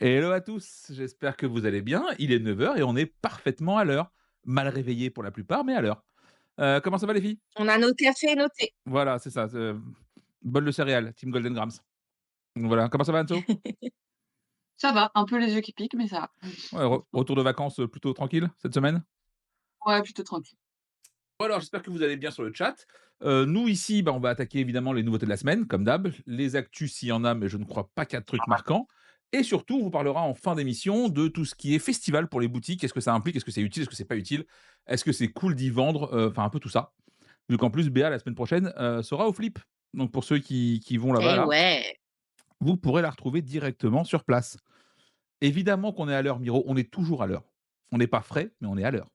Hello à tous, j'espère que vous allez bien. Il est 9 heures et on est parfaitement à l'heure. Mal réveillés pour la plupart, mais à l'heure. Comment ça va les filles? On a nos cafés notés. Voilà, c'est ça, bol de céréales, team Golden Grams. Donc voilà, comment ça va Anso? Ça va, un peu les yeux qui piquent, mais ça va. Ouais, retour de vacances, plutôt tranquille cette semaine? Ouais, plutôt tranquille. Bon alors j'espère que vous allez bien sur le chat. Nous ici, bah, on va attaquer évidemment les nouveautés de la semaine, comme d'hab, les actus s'il y en a, mais je ne crois pas qu'il y a de trucs marquants. Et surtout, on vous parlera en fin d'émission de tout ce qui est festival pour les boutiques. Est-ce que ça implique? Est-ce que c'est utile? Est-ce que c'est pas utile? Est-ce que c'est cool d'y vendre? Enfin un peu tout ça. Vu qu'en plus Béa la semaine prochaine, sera au Flip. Donc pour ceux qui vont là-bas Eh là, ouais! vous pourrez la retrouver directement sur place. Évidemment qu'on est à l'heure Miro, on est toujours à l'heure. On n'est pas frais, mais on est à l'heure.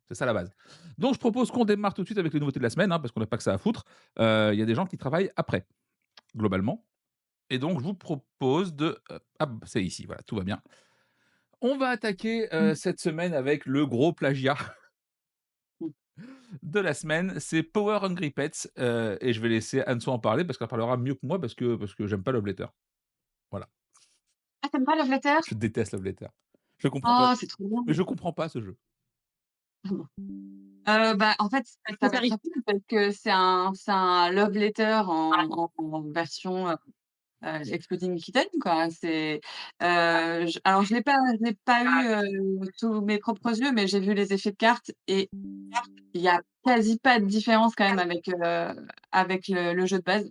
C'est ça la base. Donc je propose qu'on démarre tout de suite avec les nouveautés de la semaine, hein, parce qu'on n'a pas que ça à foutre. Il y a des gens qui travaillent après, globalement. Et donc je vous propose de, c'est ici, voilà, tout va bien. On va attaquer, Mmh. cette semaine avec le gros plagiat Mmh. de la semaine, c'est Power Hungry Pets, et je vais laisser Anso en parler parce qu'elle parlera mieux que moi parce que j'aime pas Love Letter. Voilà, Ah, tu aimes pas Love Letter? je déteste Love Letter. Je comprends pas, Oh, c'est trop bien. mais je comprends pas ce jeu. Bah, en fait, ça va être Préféré. rapide parce que c'est un Love Letter en version, Exploding Kitten, quoi. Je l'ai pas eu, sous mes propres yeux, mais j'ai vu les effets de cartes et il y a quasi pas de différence quand même avec le jeu de base.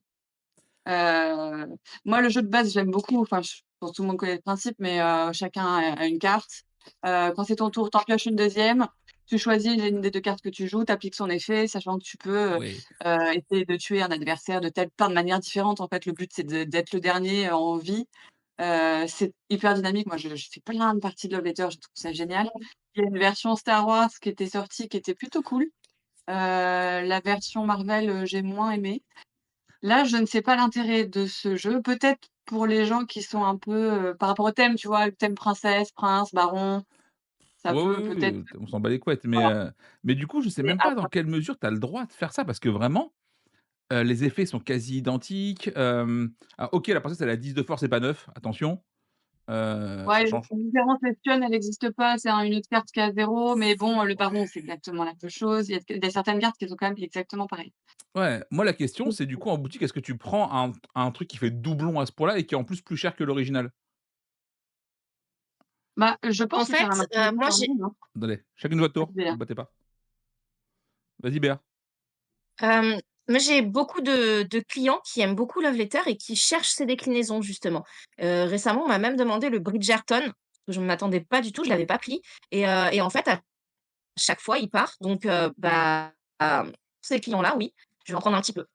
Moi, le jeu de base, j'aime beaucoup. Enfin, je pense que tout le monde connaît le principe, mais chacun a une carte. Quand c'est ton tour, tu en pioches une deuxième. Tu choisis une des 2 cartes que tu joues, tu appliques son effet, sachant que tu peux, Oui. essayer de tuer un adversaire de plein de manières différentes. En fait, le but, c'est d'être le dernier en vie. C'est hyper dynamique. Moi, je fais plein de parties de Love Letter, je trouve ça génial. Il y a une version Star Wars qui était sortie, qui était plutôt cool. La version Marvel, j'ai moins aimé. Là, je ne sais pas l'intérêt de ce jeu. Peut-être pour les gens qui sont un peu, par rapport au thème, tu vois? Le thème princesse, prince, baron, ça Ouais, peut oui, oui, peut-être on s'en bat les couettes, voilà, mais du coup, je sais mais même pas dans après quelle mesure tu as le droit de faire ça parce que vraiment, les effets sont quasi identiques, alors OK, la princesse elle a 10 de force et pas 9, attention, ouais, ça change. la différence espionne, elle existe pas, c'est une autre carte qui a 0, mais bon, le baron, c'est exactement la même chose. Il y a certaines cartes qui sont quand même exactement pareilles. Ouais, moi la question c'est du coup en boutique, est-ce que tu prends un truc qui fait doublon à ce point-là et qui est en plus plus cher que l'original? Bah, je En pense que ça fait, va m'intéresser moi quand j'ai même, hein. Attendez, chacune votre tour, Vas-y, vous battez pas. Vas-y Béa. hem, moi j'ai beaucoup de clients qui aiment beaucoup Love Letter et qui cherchent ces déclinaisons justement. Récemment, on m'a même demandé le Bridgerton, que je ne m'attendais pas du tout, je l'avais pas pris et en fait, à chaque fois, il part donc ces clients-là, oui, je vais en prendre un petit peu.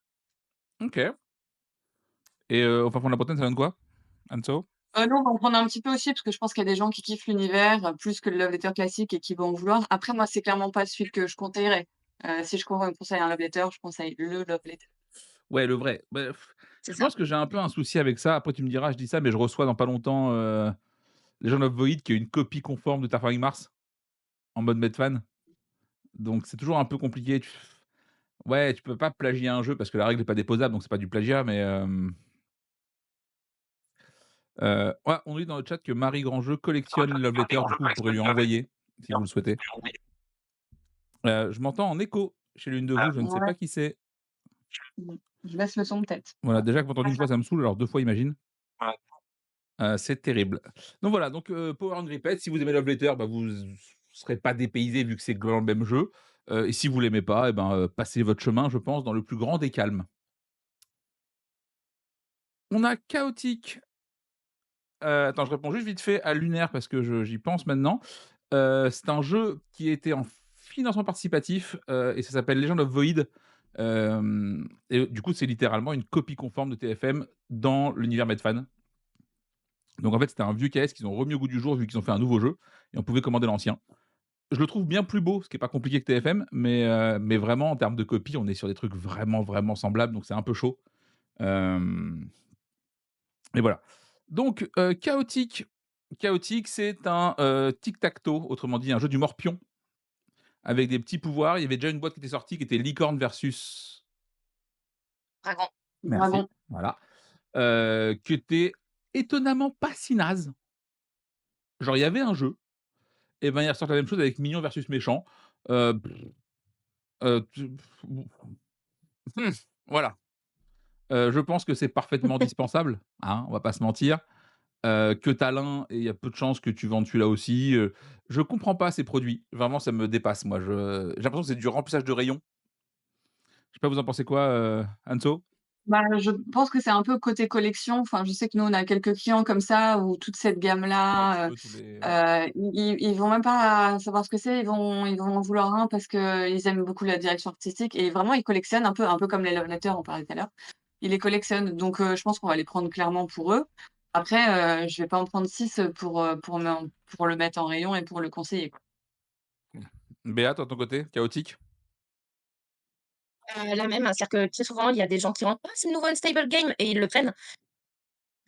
OK, et au fin fond de la Bretagne, ça donne quoi? Anso? Non, on va en prendre un petit peu aussi parce que je pense qu'il y a des gens qui kiffent l'univers, plus que le Love Letter classique et qui vont en vouloir. Après moi, c'est clairement pas celui que je conseillerais. Si je conseille un Love Letter, je conseille le Love Letter. Ouais, le vrai. Bah, C'est je ça. pense que j'ai un peu un souci avec ça. Après tu me diras, je dis ça, mais je reçois dans pas longtemps, Legend of Void qui est une copie conforme de Terraforming Mars, en mode Medfan. Donc c'est toujours un peu compliqué. Ouais, tu peux pas plagier un jeu parce que la règle est pas déposable, donc c'est pas du plagiat, mais ouais, on nous dit dans le chat que Marie Grandjeu collectionne les love letters, du coup, vous pourrez lui envoyer si vous le souhaitez. Je m'entends en écho chez l'une de vous, je ne sais Ouais, pas qui c'est. mmh. Je laisse le son peut-être. Voilà, déjà que vous entendez une fois, ça me saoule, alors 2 fois, imagine. C'est terrible. Donc voilà, donc Power Hungry Pets, si vous aimez Love Letter, bah, vous serez pas dépaysés vu que c'est globalement le même jeu, et si vous l'aimez pas, et ben, passez votre chemin, je pense, dans le plus grand des calmes. On a Chaotic. Attends, je réponds juste vite fait à Lunaire parce que j'y pense maintenant. C'est un jeu qui était en financement participatif, et ça s'appelle Legend of Void. Et du coup, c'est littéralement une copie conforme de TFM dans l'univers Medfan. Donc en fait, c'était un vieux KS qu'ils ont remis au goût du jour vu qu'ils ont fait un nouveau jeu et on pouvait commander l'ancien. Je le trouve bien plus beau, ce qui est pas compliqué que TFM, mais vraiment en termes de copie, on est sur des trucs vraiment, vraiment semblables, donc c'est un peu chaud. Hem Et voilà. Donc, Chaotic, c'est un, tic-tac-toe, autrement dit un jeu du morpion, avec des petits pouvoirs. Il y avait déjà une boîte qui était sortie, qui était Licorne versus Dragon. merci, Dragon. voilà, qui était étonnamment pas si naze. Genre il y avait un jeu et ben, ils ressortent la même chose avec Mignon versus Méchant, heu, tu mmh, voilà, je pense que c'est parfaitement dispensable, hein, on va pas se mentir, que tu as l'un et il y a peu de chances que tu vendes celui-là aussi, je comprends pas ces produits, vraiment ça me dépasse moi, j'ai l'impression que c'est du remplissage de rayons. Je sais pas vous en pensez quoi, Anso? Bah, je pense que c'est un peu côté collection. Enfin, je sais que nous, on a quelques clients comme ça où toute cette Un petit gamme-là, peu tous les ils vont même pas savoir ce que c'est. Ils vont en vouloir un parce qu'ils aiment beaucoup la direction artistique et vraiment ils collectionnent un peu comme les love letters, on parlait tout à l'heure. Ils les collectionnent donc je pense qu'on va les prendre clairement pour eux. Après, je vais pas en prendre 6 pour le mettre en rayon et pour le conseiller, quoi. Béat, toi de ton côté, chaotique? La même, hein, c'est-à-dire que très souvent, il y a des gens qui rentrent: «Ah, c'est le nouveau Unstable Game» et ils le prennent.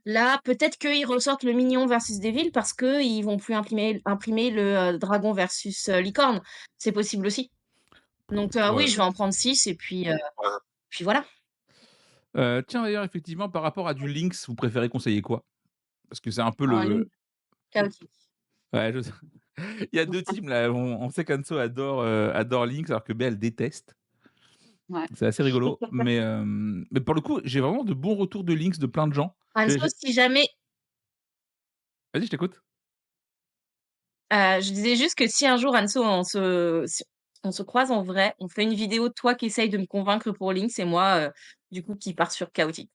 Là, peut-être qu'ils ressortent le Mignon versus Devil parce qu'ils vont plus imprimer le, Dragon versus, Licorne. C'est possible aussi. Donc oui, je Ouais. vais en prendre 6 et puis voilà. Tiens d'ailleurs effectivement par rapport à du Lynx, vous préférez conseiller quoi? Parce que c'est un peu En ligne, le Chaotique. ouais je sais. Il y a 2 teams là, on sait qu'Anso adore Lynx alors que B elle déteste. ouais. C'est assez rigolo, mais pour le coup, j'ai vraiment de bons retours de Lynx de plein de gens. Anso, si jamais Vas-y je t'écoute. je disais juste que si un jour Anso on se croise en vrai, on fait une vidéo de toi qui essaye de me convaincre pour Lynx et moi, du coup qui part sur chaotique.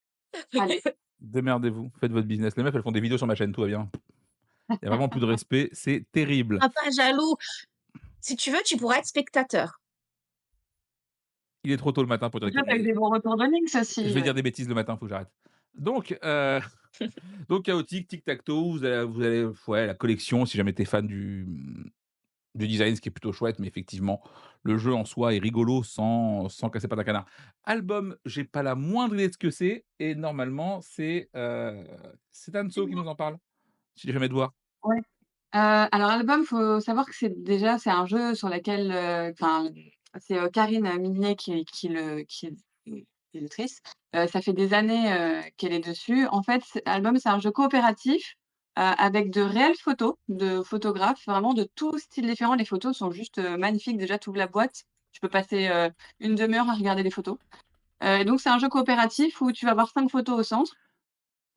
Allez, Démerdez-vous, faites votre business. Les meufs elles font des vidéos sur ma chaîne, tout va bien. Il y a vraiment plus de respect, c'est terrible. Sois pas jaloux. Si tu veux, tu pourras être spectateur. Il est trop tôt le matin pour dire déjà, des tu as eu conneries. des bons retours de Lynx Je aussi, vais dire des bêtises le matin, faut que j'arrête. Donc donc chaotique, tic-tac-toe, vous allez ouais, la collection si jamais tu es fan du design, ce qui est plutôt chouette, mais effectivement, le jeu en soi est rigolo sans casser pattes à canard. Album, j'ai pas la moindre idée de ce que c'est et normalement c'est Anso qui nous en parle, si jamais de voir. Ouais. Alors Album, faut savoir que c'est un jeu sur lequel, enfin, c'est, Karine Minier qui est l'autrice. Ça fait des années, qu'elle est dessus. En fait, Album, c'est un jeu coopératif, avec de réelles photos de photographes, vraiment de tout style différent. Les photos sont juste, magnifiques. Déjà, tu ouvres la boîte, tu peux passer, 1/2 heure à regarder les photos. Donc c'est un jeu coopératif où tu vas avoir 5 photos au centre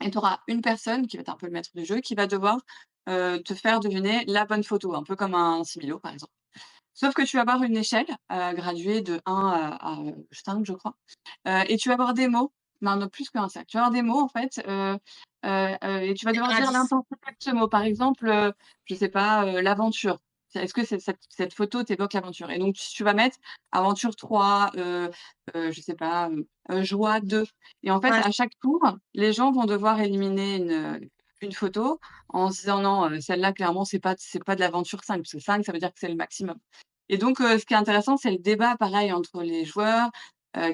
et tu auras une personne qui va être un peu le maître du jeu, qui va devoir, te faire deviner la bonne photo, un peu comme un Similo, par exemple. Sauf que tu vas avoir une échelle, graduée de 1 à 5, je crois, et tu vas avoir des mots, non, plus qu'un 5. Tu vas avoir des mots, en fait, et tu vas devoir dire Indice. l'intensité de ce mot. Par exemple, je sais pas, l'aventure. Est-ce que cette photo t'évoque l'aventure? Et donc tu vas mettre aventure 3, je sais pas, joie 2. Et en fait, Ouais, à chaque tour, les gens vont devoir éliminer une photo en se disant: «Non, celle-là clairement c'est pas de l'aventure 5 parce que 5 ça veut dire que c'est le maximum». Et donc ce qui est intéressant, c'est le débat pareil entre les joueurs,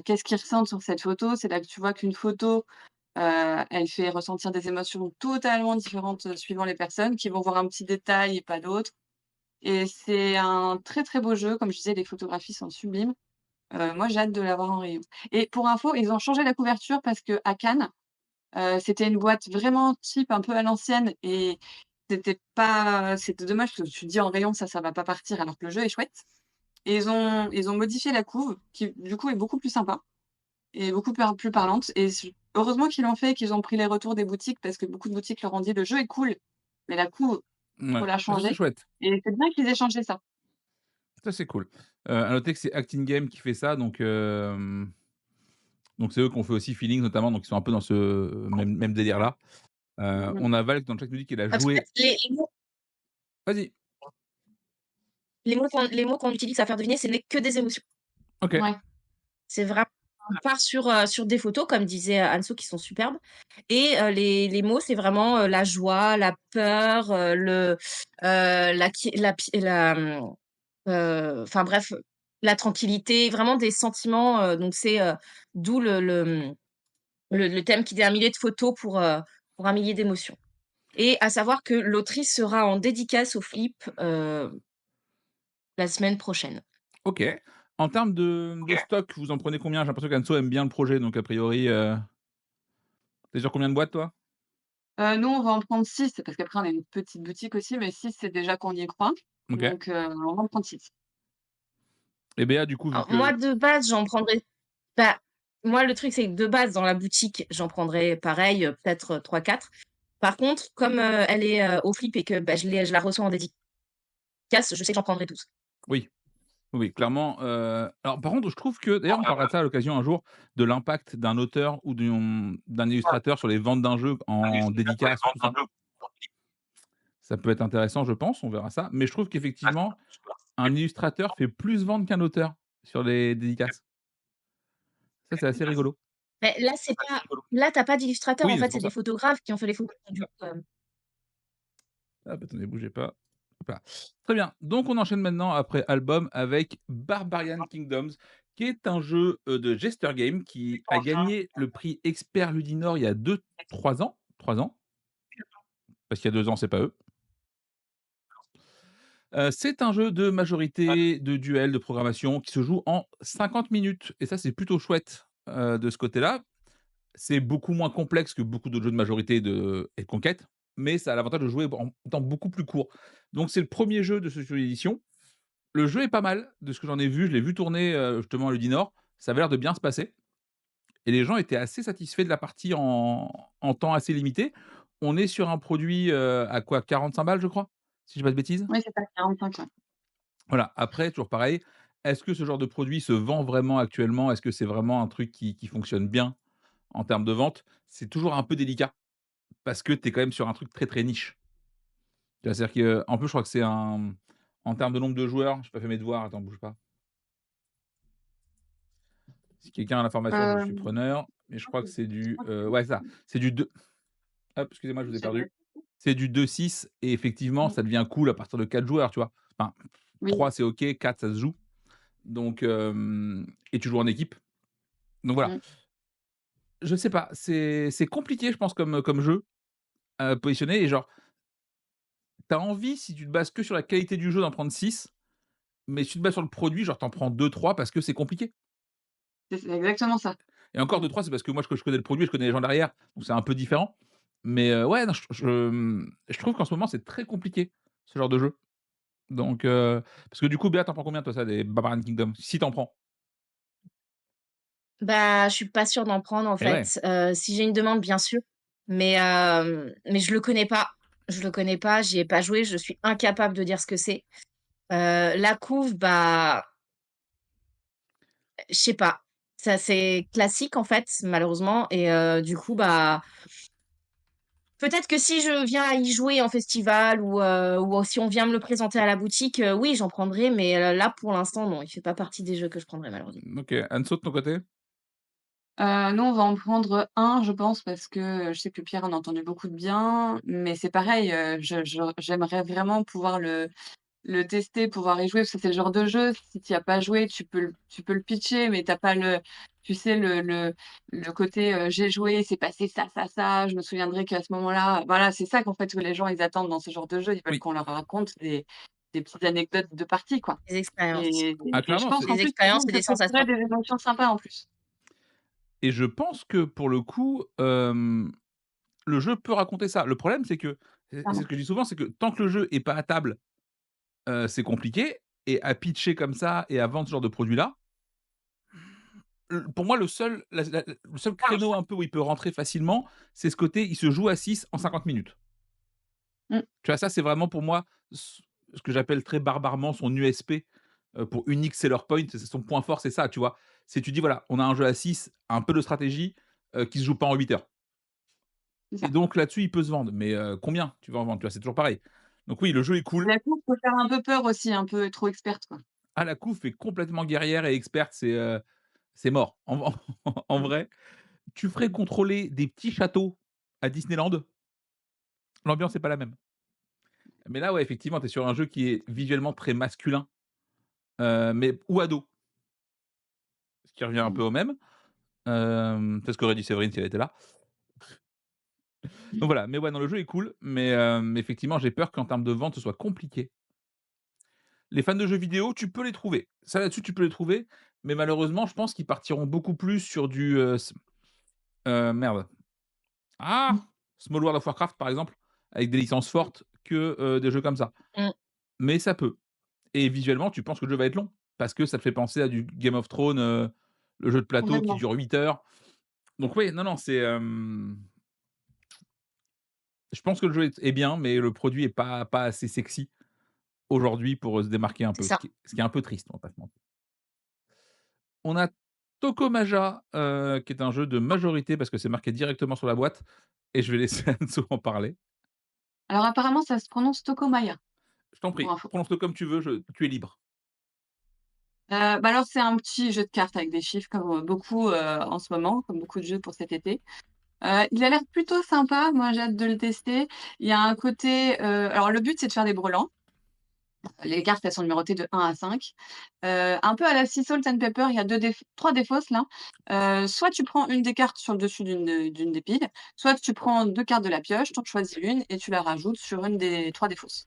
qu'est-ce qu'ils ressentent sur cette photo? C'est là que tu vois qu'une photo, elle fait ressentir des émotions totalement différentes, suivant les personnes qui vont voir un petit détail et pas d'autres. Et c'est un très, très beau jeu. Comme je disais, les photographies sont sublimes. Moi, j'ai hâte de l'avoir en rayon. Et pour info, ils ont changé la couverture parce qu'à Cannes, c'était une boîte vraiment cheap, un peu à l'ancienne et c'était dommage parce que tu te dis en rayon, ça va pas partir alors que le jeu est chouette. Et ils ont modifié la couve qui, du coup, est beaucoup plus sympa et beaucoup plus parlante et heureusement qu'ils l'ont fait et qu'ils ont pris les retours des boutiques parce que beaucoup de boutiques leur ont dit: «Le jeu est cool, mais la couve, faut Ouais, la bah, ça c'est changer». chouette, Et c'est bien qu'ils aient changé ça. ça c'est cool. À noter que c'est Acting Game qui fait ça donc c'est eux qui ont fait aussi Feelings notamment, donc ils sont un peu dans ce même délire-là. Mmh mh. On a Val dans le chat qui nous dit qu'elle a parce qu'en fait, joué vas-y. les mots qu'on utilise à faire deviner, ce n'est que des émotions. OK. Ouais, C'est vraiment on part sur des photos comme disait, Anso qui sont superbes et les mots c'est vraiment, la joie, la peur, enfin bref, la tranquillité, vraiment des sentiments, donc c'est, d'où le thème qui dit un millier de photos pour un millier d'émotions et à savoir que l'autrice sera en dédicace au Flip, la semaine prochaine. OK. En termes de stock, vous en prenez combien? J'ai l'impression qu'Anso aime bien le projet, donc a priori, tu sur combien de boîtes toi? Nous, on va en prendre 6 parce qu'après on a une petite boutique aussi, mais 6 c'est déjà qu'on y croit. OK. Donc, on va en prendre 6. Et Béa, du coup, vu Alors moi, que de base, j'en prendrais bah, moi, le truc, c'est que de base, dans la boutique, j'en prendrais pareil, peut-être, 3-4. Par contre, comme, elle est, au flip et que, bah, je la reçois en dédicace, je sais que j'en prendrai 12. oui, oui, clairement, alors par contre, je trouve que d'ailleurs, on parlera de ça à l'occasion un jour, de l'impact d'un auteur ou d'un illustrateur sur les ventes d'un jeu en dédicace, tout ça. Ça peut être intéressant, je pense, on verra ça, mais je trouve qu'effectivement, un illustrateur fait plus vendre qu'un auteur sur les dédicaces. Ça, c'est assez rigolo. Mais là, c'est pas là, tu as pas d'illustrateur, en Oui, c'est fait, pour c'est des ça. photographes qui ont fait les photos, du coup, Hop, attendez, bougez pas. Hop là. Très bien, donc on enchaîne maintenant après album avec Barbarian Kingdoms, qui est un jeu, de Jester Game qui a gagné le prix Expert Ludinor il y a 2-3 ans. 3 ans, parce qu'il y a 2 ans, c'est pas eux. C'est un jeu de majorité, de duel, de programmation qui se joue en 50 minutes et ça, c'est plutôt chouette, de ce côté-là. C'est beaucoup moins complexe que beaucoup d'autres jeux de majorité et de conquête, mais ça a l'avantage de jouer en temps beaucoup plus court. Donc c'est le premier jeu de ce jeu d'édition. Le jeu est pas mal de ce que j'en ai vu, je l'ai vu tourner, justement à Ludinor. Ça avait l'air de bien se passer et les gens étaient assez satisfaits de la partie en temps assez limité. On est sur un produit, à quoi? 45 balles, je crois? Si je dis pas de bêtises? Oui, c'est ça, 45, ouais. Voilà, après toujours pareil, est-ce que ce genre de produit se vend vraiment actuellement? Est-ce que c'est vraiment un truc qui fonctionne bien en termes de vente? C'est toujours un peu délicat parce que tu es quand même sur un truc très, très niche. Tu vois? C'est-à-dire qu'en plus, je crois que c'est en termes de nombre de joueurs, j'ai pas fait mes devoirs, attends bouge pas. Si quelqu'un a l'information, je suis Hem, preneur, mais je crois que c'est du, ouais, c'est ça, c'est du 2. Hop, excusez-moi, je vous ai perdu. C'est du 2-6 et effectivement, ça devient cool à partir de 4 joueurs, tu vois? Enfin, oui. 3 c'est OK, 4 ça se joue, donc et tu joues en équipe, donc voilà. Mmh. Je sais pas, c'est compliqué, je pense, comme jeu à positionner et genre, tu as envie, si tu te bases que sur la qualité du jeu, d'en prendre 6, mais si tu te bases sur le produit, genre, tu en prends 2-3 parce que c'est compliqué. C'est exactement ça. Et encore Mmh. 2-3, c'est parce que moi, je connais le produit, je connais les gens derrière, donc c'est un peu différent. Mais ouais, non, je trouve qu'en ce moment, c'est très compliqué, ce genre de jeu. Donc parce que du coup, Béa, tu en prends combien toi, ça, des Barbarian Kingdom? Si tu en prends? bah, je suis pas sûre d'en prendre, en Eh ouais. fait. Si j'ai une demande, bien sûr, mais je le connais pas. Je le connais pas, j'y ai pas joué, je suis incapable de dire ce que c'est. La couve, bah, je sais pas. C'est assez classique, en fait, malheureusement et du coup, bah, peut-être que si je viens à y jouer en festival ou si on vient me le présenter à la boutique, oui, j'en prendrai, mais là, pour l'instant, non, il fait pas partie des jeux que je prendrai, malheureusement. OK. Anso, de ton côté? Nous, on va en prendre un, je pense, parce que, je sais que Pierre en a entendu beaucoup de bien, mais c'est pareil, j'aimerais vraiment pouvoir le tester, pouvoir y jouer, parce que c'est le genre de jeu, si tu y as pas joué, tu peux le pitcher, mais tu as pas tu sais, le côté, «J'ai joué, c'est passé ça, ça, ça, je me souviendrai qu'à ce moment-là», voilà, c'est ça qu'en fait, que les gens, ils attendent dans ce genre de jeu. Ils veulent Oui. qu'on leur raconte des petites anecdotes de partie, quoi, Des expériences. et Ah et je clairement, pense c'est qu'en Des plus, expériences et des ça ferait sensations. des émotions sympas en plus. et je pense que pour le coup, le jeu peut raconter ça. Le problème, c'est que c'est ce Clairement. que je dis souvent, c'est que tant que le jeu est pas à table, c'est compliqué et à pitcher comme ça et à vendre ce genre de produit-là, pour moi, le seul créneau un peu où il peut rentrer facilement, c'est ce côté, il se joue à 6 en 50 minutes. Mmh, Tu vois? Ça, c'est vraiment pour moi ce que j'appelle très barbarement son USP, pour Unique Seller Point, c'est son point fort, c'est ça, tu vois? C'est tu dis: «Voilà, on a un jeu à 6, un peu de stratégie, qui se joue pas en 8 heures» c'est et ça. donc là-dessus, il peut se vendre, mais combien tu vas en vendre? Tu vois? C'est toujours pareil. Donc oui, le jeu est cool. La coupe peut faire un peu peur aussi, un peu trop experte, quoi. Ah, la couve est complètement guerrière et experte, c'est mort. En Mmh. vrai, tu ferais contrôler des petits châteaux à Disneyland, l'ambiance est pas la même. Mais là, ouais, effectivement, tu es sur un jeu qui est visuellement très masculin, mais ou ado, ce qui revient un Mmh. peu au même. C'est ce qu'aurait dit Séverine si elle était là. Donc voilà, mais ouais, non, le jeu est cool, mais effectivement, j'ai peur qu'en termes de vente, ce soit compliqué. Les fans de jeux vidéo, tu peux les trouver. Ça, là-dessus, tu peux les trouver, mais malheureusement, je pense qu'ils partiront beaucoup plus sur du, merde. Ah! Small World of Warcraft, par exemple, avec des licences Mmh. fortes que, des jeux comme ça. Mmh. Mais ça peut et visuellement, tu penses que le jeu va être long parce que ça te fait penser à du Game of Thrones, le jeu de plateau qui Complètement. dure 8 heures. Donc oui, non, non, c'est, je pense que le jeu est bien, mais le produit est pas assez sexy aujourd'hui pour, se démarquer un C'est peu, ça. ce qui est un peu triste, on va pas se mentir. On a Tokomaja, qui est un jeu de majorité parce que c'est marqué directement sur la boîte et je vais laisser Anso en parler. Alors apparemment, ça se prononce Tokomaya, Je t'en pour prie, info. prononce-le comme tu veux, je tu es libre. Bah, alors c'est un petit jeu de cartes avec des chiffres comme, beaucoup, en ce moment, comme beaucoup de jeux pour cet été. Il a l'air plutôt sympa, moi j'ai hâte de le tester. Il y a un côté, alors le but c'est de faire des brelans. Les cartes, elles sont numérotées de 1 à 5. Un peu à la Sea Salt and Pepper, il y a 3 défausses là. Soit tu prends une des cartes sur le dessus d'une des piles, soit tu prends 2 cartes de la pioche, tu en choisis une et tu la rajoutes sur une des 3 défausses.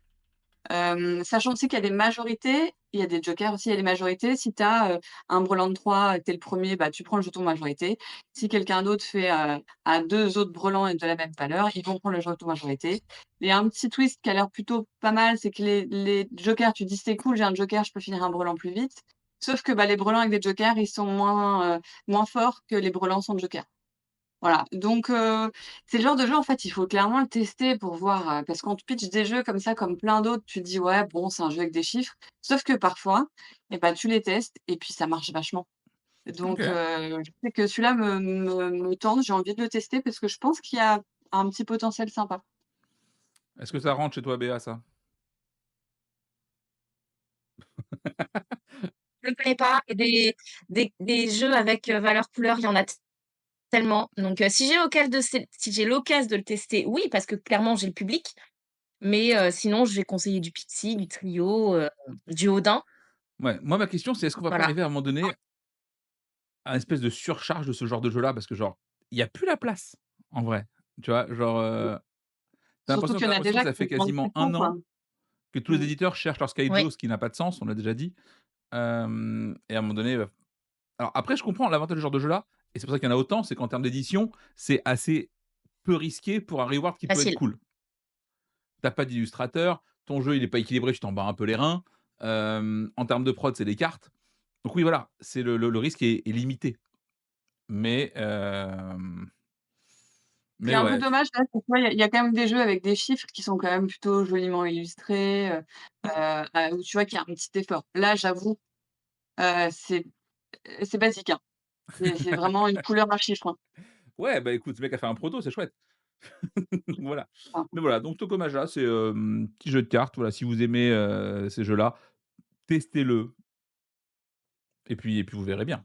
Sachant aussi qu'il y a des majorités, il y a des jokers aussi, il y a des majorités. Si tu as, un brelan de 3 et que tu es le 1er, bah, tu prends le jeton majorité. Si quelqu'un d'autre fait, a 2 autres brelans et de la même valeur, ils vont prendre le jeton majorité. Et un petit twist qui a l'air plutôt pas mal, c'est que les jokers, tu dis: «C'est cool, j'ai un joker, je peux finir un brelan plus vite». Sauf que, bah, les brelans avec des jokers, ils sont moins forts que les brelans sans joker. Voilà, donc c'est le genre de jeu, en fait, il faut clairement le tester pour voir, parce qu'on te pitch des jeux comme ça, comme plein d'autres, tu te dis: «Ouais, bon, c'est un jeu avec des chiffres». Sauf que parfois, et bah, tu les testes et puis ça marche vachement. Donc OK. je sais que celui-là me tente, j'ai envie de le tester parce que je pense qu'il y a un petit potentiel sympa. Est-ce que ça rentre chez toi, Béa, ça? Je ne connais pas et des jeux avec, valeur couleur, il y en a tellement. Donc si j'ai l'occasion de le tester, oui, parce que clairement j'ai le public, mais sinon je vais conseiller du Pixie, du Trio, du Odin, Ouais, moi, ma question, c'est est-ce qu'on va pas voilà. arriver à un moment donné à une espèce de surcharge de ce genre de jeu-là? Parce que genre, il y a plus la place, en vrai. Tu vois? Genre, Surtout qu'il y tu en as a l'impression que déjà ça qui fait sont en quasiment discussion, un quoi. an que tous les Mmh. éditeurs cherchent leur Oui, Skyjo, ce qui n'a pas de sens, on l'a déjà dit. Et à un moment donné, alors après je comprends l'avantage de ce genre de jeu-là et c'est pour ça qu'il y en a autant, c'est qu'en termes d'édition, c'est assez peu risqué pour un reward qui peut être facile. cool. Tu pas d'illustrateur, ton jeu il est pas équilibré, tu t'en bats un peu les reins. En termes de prod, c'est des cartes. Donc oui, voilà, c'est le risque est limité. Mais Ce qui est un peu ouais, dommage là, c'est que tu vois, il y a quand même des jeux avec des chiffres qui sont quand même plutôt joliment illustrés, où tu vois qu'il y a un petit effort. Là, j'avoue, c'est basique, hein. C'est vraiment une couleur, un chiffre, hein. ouais, bah, écoute, le mec a fait un proto, c'est chouette. Voilà. Enfin, Mais voilà, donc Tokomaja, c'est, petit jeu de cartes, voilà, si vous aimez, ces jeux-là, testez-le et puis vous verrez bien.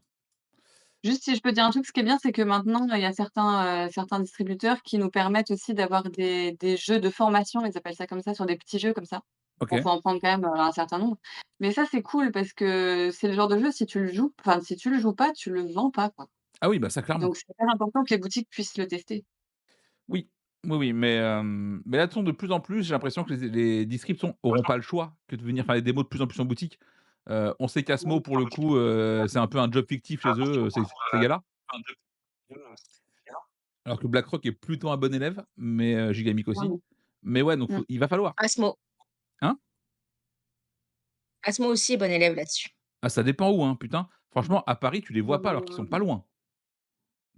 juste si je peux dire un truc, ce qui est bien, c'est que maintenant, il y a certains distributeurs qui nous permettent aussi d'avoir des jeux de formation, ils appellent ça comme ça, sur des petits jeux comme ça. Bon, OK. faut en prendre quand même, un certain nombre. Mais ça, c'est cool parce que c'est le genre de jeu, si tu le joues enfin, si tu le joues pas, tu le vends pas, quoi. Ah oui, bah, ça clairement. Donc c'est hyper important que les boutiques puissent le tester. Oui, oui, oui, mais là, de de plus en plus, j'ai l'impression que les distribs auront pas le choix que de venir faire des démos de plus en plus en boutique. On sait qu'Asmo, pour le coup, c'est un peu un job fictif chez eux, ces gars-là. Alors que BlackRock est plutôt un bon élève, mais Gigamic aussi. Mmh. Mais ouais, donc Mmh. il va falloir, Asmo. hein? Asmo aussi est bon élève là-dessus. Ah, ça dépend où, hein, putain. Franchement, à Paris, tu les vois pas alors qu'ils sont pas loin.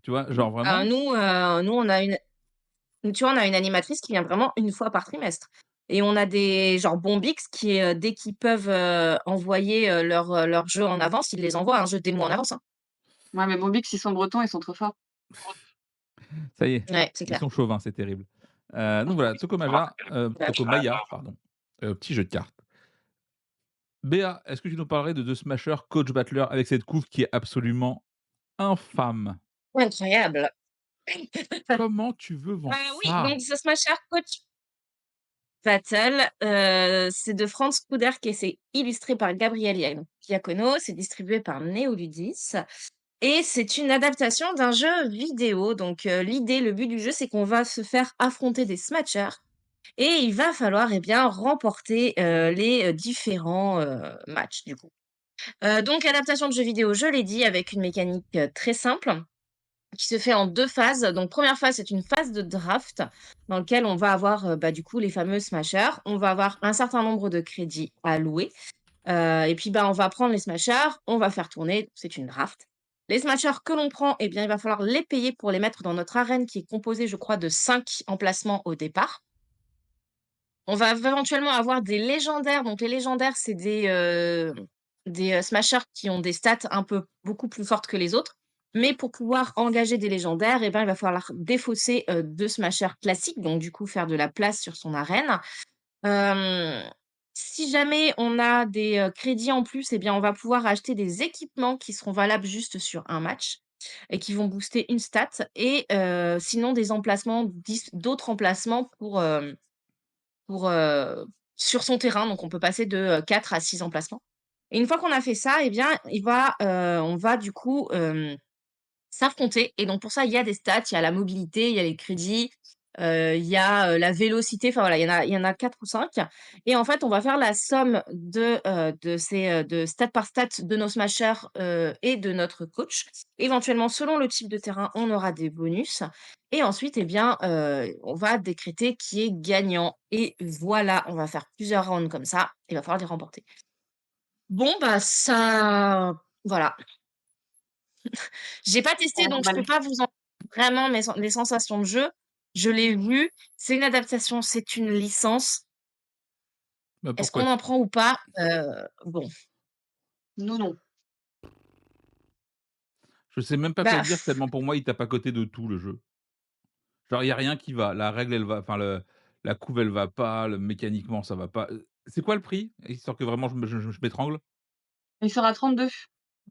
Tu vois? Genre vraiment Nous on a une tu vois, on a une animatrice qui vient vraiment une fois par trimestre et on a des genre Bombix qui, dès qu'ils peuvent, envoyer, leurs jeux en avance, ils les envoient un jeu démo en avance, hein. Ouais, mais Bombix, ils sont bretons, ils sont trop forts. ça y est, Ouais, c'est ils clair. sont chauvins, c'est terrible. Donc voilà, Tokomaya, pardon, petit jeu de cartes. Béa, est-ce que tu nous parlerais de The Smasher Coach Battler avec cette couve qui est absolument infâme? Incroyable. Comment tu veux vendre Oui, ça? donc The Smasher Coach Battle, c'est de Franz Couderc et c'est illustré par Gabriel Iacono, c'est distribué par Néoludis et c'est une adaptation d'un jeu vidéo. Donc, le but du jeu, c'est qu'on va se faire affronter des Smashers et il va falloir, eh bien, remporter, les, différents, matchs, du coup. Donc adaptation de jeu vidéo, je l'ai dit, avec une mécanique, très simple. qui se fait en 2 phases. Donc première phase, c'est une phase de draft dans lequel on va avoir, bah, du coup, les fameux smashers. On va avoir un certain nombre de crédits à louer, et puis, bah, on va prendre les smashers, on va faire tourner, c'est une draft. Les smashers que l'on prend, eh bien, il va falloir les payer pour les mettre dans notre arène qui est composée, je crois, de 5 emplacements au départ. On va éventuellement avoir des légendaires. Donc les légendaires, c'est des smashers qui ont des stats un peu beaucoup plus fortes que les autres. Mais pour pouvoir engager des légendaires, eh ben, il va falloir défausser, 2 smashers classiques, donc du coup faire de la place sur son arène. Hem, Si jamais on a des, crédits en plus, eh bien, on va pouvoir acheter des équipements qui seront valables juste sur un match et qui vont booster une stat et sinon des emplacements d'autres emplacements pour, sur son terrain, donc on peut passer de, 4 à 6 emplacements et une fois qu'on a fait ça et bien, on va du coup, s'affronter et donc pour ça, il y a des stats, il y a la mobilité, il y a les crédits, il y a, la vélocité, enfin voilà, il y en a 4 ou 5 et en fait, on va faire la somme de ces, de stat par stat de nos smashers, et de notre coach. Éventuellement, selon le type de terrain, on aura des bonus et ensuite, eh bien, on va décréter qui est gagnant et voilà, on va faire plusieurs rounds comme ça, il va falloir les remporter. Bon, bah, ça voilà. J'ai pas Ça a testé, l'air donc je mal. peux pas vous en vraiment les sensations de jeu. Je l'ai vu, c'est une adaptation, c'est une licence. Bah, Est-ce pourquoi qu'on en prend ou pas? Bon, Nous, non. je sais même pas quoi bah, dire tellement pour moi, il tape à côté de tout le jeu. Genre il y a rien qui va. La règle, elle va enfin le la couve, elle va pas, le mécaniquement, ça va pas. C'est quoi le prix? Histoire que vraiment je m'étrangle? Il sera 32.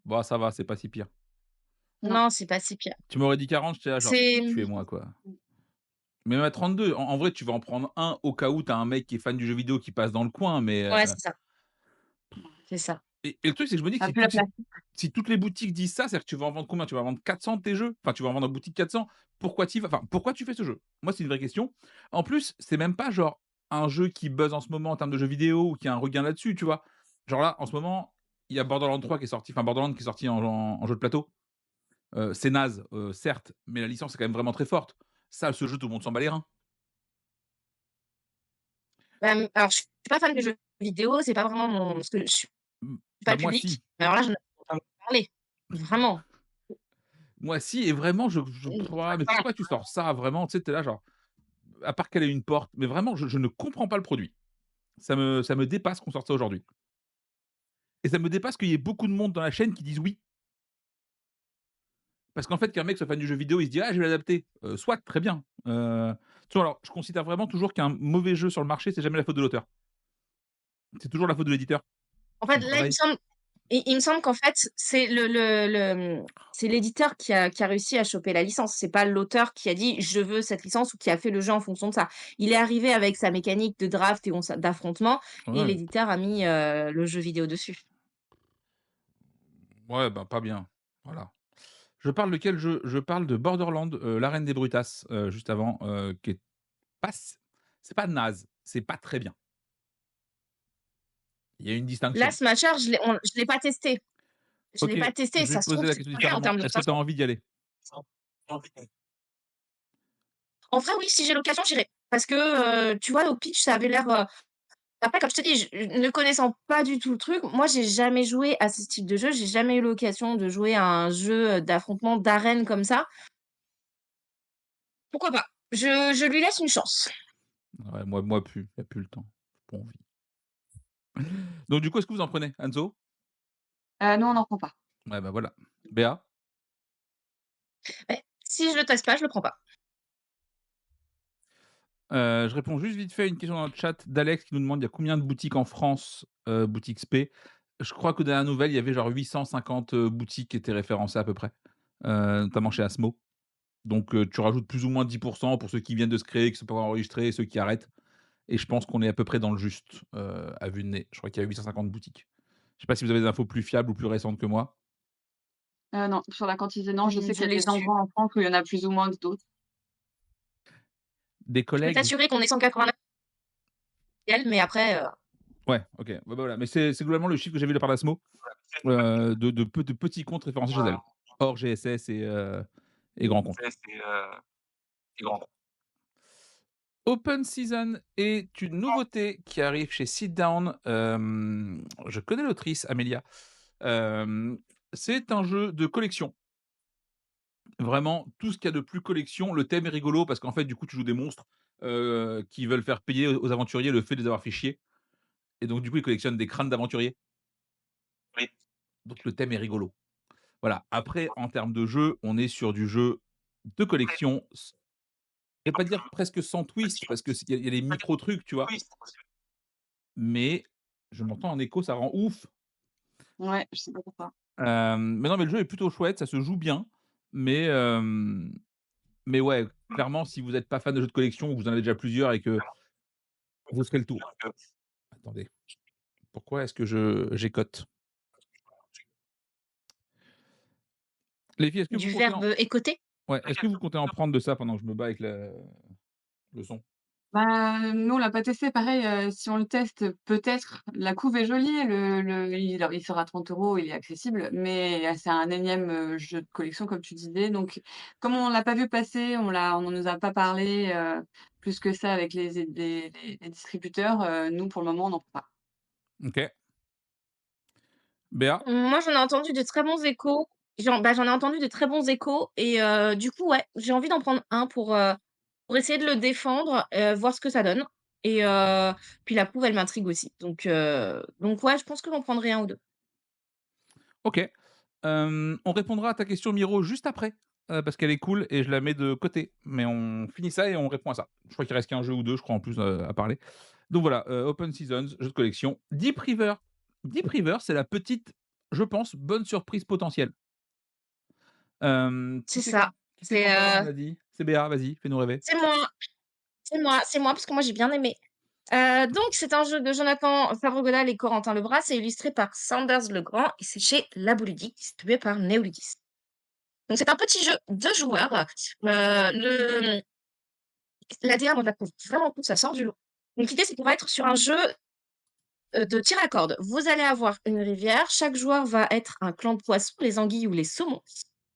Bah, ça va, c'est pas si pire. Non. non, c'est pas si pire. Tu m'aurais dit 40, j'étais là genre: C'est «Tuez-moi, quoi». Mais même à 32, en vrai, tu vas en prendre un au cas où tu as un mec qui est fan du jeu vidéo qui passe dans le coin, mais ouais, c'est ça, c'est ça. et le truc, c'est que je me dis que Ça a plus la place. si toutes les boutiques disent ça, c'est-à-dire que tu vas en vendre combien? Tu vas en vendre 400 de tes jeux? Enfin, tu vas en vendre en boutique 400. Pourquoi tu y vas? Enfin, pourquoi tu fais ce jeu? Moi, c'est une vraie question. En plus, c'est même pas genre un jeu qui buzz en ce moment en termes de jeux vidéo ou qui a un regain là-dessus, tu vois? Genre là, en ce moment, il y a Borderlands 3 qui est sorti, enfin Borderlands qui est sorti en jeu de plateau. C'est naze, certes, mais la licence est quand même vraiment très forte. Ça, ce jeu, tout le monde s'en bat les reins. Alors je suis pas fan de jeux vidéo, c'est pas vraiment mon parce que je suis pas Bah, le moi si. public, mais alors là, je n'en entends pas parler. Vraiment. Moi si et vraiment je pouah, mais pourquoi tu sors ça vraiment? Tu sais, tu es là genre, à part qu'elle ait une porte, mais vraiment je ne comprends pas le produit. Ça me dépasse qu'on sorte ça aujourd'hui et ça me dépasse qu'il y ait beaucoup de monde dans la chaîne qui disent «oui». Parce qu'en fait, qu'un mec soit fan du jeu vidéo, il se dit: «Ah, je vais l'adapter». Soit, très bien. Tu vois, alors je considère vraiment toujours qu'un mauvais jeu sur le marché, c'est jamais la faute de l'auteur. C'est toujours la faute de l'éditeur. En Son fait, là, travail. il me semble qu'en fait, c'est c'est l'éditeur qui a réussi à choper la licence. C'est pas l'auteur qui a dit: «Je veux cette licence» ou qui a fait le jeu en fonction de ça. Il est arrivé avec sa mécanique de draft et d'affrontement et Ouais, l'éditeur a mis, le jeu vidéo dessus. ouais, bah, pas bien. Voilà. Je parle de quel jeu? Je parle de Borderlands, l'arène des Brutasses, juste avant, qui est pas c c'est pas naze, c'est pas très bien. Il y a une Là, distinction. Smasher, je l'ai pas testé. Je l'ai OK, pas testé. je vais Ça te se trouve, poser la c'est question très bien en différemment. termes de Est-ce que tu as classement. envie d'y aller? En vrai, oui, si j'ai l'occasion, j'irai. Parce que, tu vois, au pitch, ça avait l'air, après, comme je te dis, ne connaissant pas du tout le truc, moi, j'ai jamais joué à ce type de jeu. J'ai jamais eu l'occasion de jouer à un jeu, d'affrontement, d'arène comme ça. Pourquoi pas? Je lui laisse une chance. Ouais, moi plus, il y a plus le temps. Pas envie. Donc du coup, est-ce que vous en prenez? Enzo? Nous, on n'en prend pas. Ouais, bah, voilà. Béa? Beh, si je le teste pas, je le prends pas. Je réponds juste vite fait à une question dans le chat d'Alex qui nous demande: «Il y a combien de boutiques en France?» Boutique spé. Je crois qu'aux dernières nouvelles, il y avait genre 850, boutiques qui étaient référencées à peu près, notamment chez Asmo. Donc tu rajoutes plus ou moins 10 pour ceux qui viennent de se créer, qui sont pas encore enregistrés et ceux qui arrêtent et je pense qu'on est à peu près dans le juste, à vue de nez. Je crois qu'il y a 850 boutiques. Je sais pas si vous avez des infos plus fiables ou plus récentes que moi? Non, sur la quantité, non. Je sais Je qu'il y a l'ai des su. endroits en France où il y en a plus ou moins que d'autres. Des Je peux collègues? t'assurer qu'on est 189 mais après, Ouais, OK. Ouais, bah, voilà, mais c'est globalement le chiffre que j'ai vu de la part d'Asmo, de petits comptes référencés chez elle, hors GSS et grand compte. Ça, c'est grand. Open Season est une nouveauté qui arrive chez Sit Down. Je connais l'autrice Amelia. Hem, c'est un jeu de collection. Vraiment tout ce qu'il y a de plus collection. Le thème est rigolo parce qu'en fait, du coup, tu joues des monstres, qui veulent faire payer aux aventuriers le fait de les avoir fait chier et donc du coup, ils collectionnent des crânes d'aventuriers. Oui. Donc le thème est rigolo. Voilà. Après, en termes de jeu, on est sur du jeu de collection je vais pas dire presque sans twist parce que il y a des micro trucs, tu vois? Mais je m'entends en écho, ça rend ouf. Ouais, je sais pas pourquoi. Mais non, mais le jeu est plutôt chouette, ça se joue bien, mais mais ouais, clairement, si vous êtes pas fan de jeux de collection ou que vous en avez déjà plusieurs et que vous ferez le tour. Attendez, pourquoi est-ce que je j'écote? Les filles, est-ce que vous Du comptez en verbe écoter? ouais, est-ce que vous comptez en prendre de ça pendant que je me bats avec le son? Bah, nous, on l'a pas testé. Pareil, si on le teste, peut-être. La couve est jolie, il sera 30 €, il est accessible, mais c'est un énième, jeu de collection, comme tu disais. Donc, comme on l'a pas vu passer, on en nous a pas parlé, plus que ça avec les distributeurs, nous, pour le moment, on n'en prend pas. OK. Béa? Moi, j'en ai entendu de très bons échos. J'en ai entendu de très bons échos et du coup, ouais, j'ai envie d'en prendre un pour essayer de le défendre, voir ce que ça donne et puis la couve, elle m'intrigue aussi. Donc ouais, je pense que j'en prendrai un ou 2. OK. On répondra à ta question Miro juste après, parce qu'elle est cool et je la mets de côté. Mais on finit ça et on répond à ça. Je crois qu'il reste qu'un jeu ou 2, je crois en plus, à parler. Donc voilà, Open Seasons, jeu de collection. Deep River. Deep River, c'est la petite, je pense, bonne surprise potentielle. Qui C'est c'est ça. qui c'est C'est, qui en parle, on heu, a dit? C'est Béa, vas-y, fais-nous rêver. c'est moi, c'est moi parce que moi j'ai bien aimé. Donc c'est un jeu de Jonathan Favre-Godal et Corentin Lebras, c'est illustré par Sanders Legrand et c'est chez La Boule Ludique, distribué par Néoludis. Donc c'est un petit jeu de joueurs, le la DA, moi je la trouve vraiment cool, ça sort du lot. Donc l'idée c'est qu'on va être sur un jeu, de tir à cordes. Vous allez avoir une rivière, chaque joueur va être un clan de poissons, les anguilles ou les saumons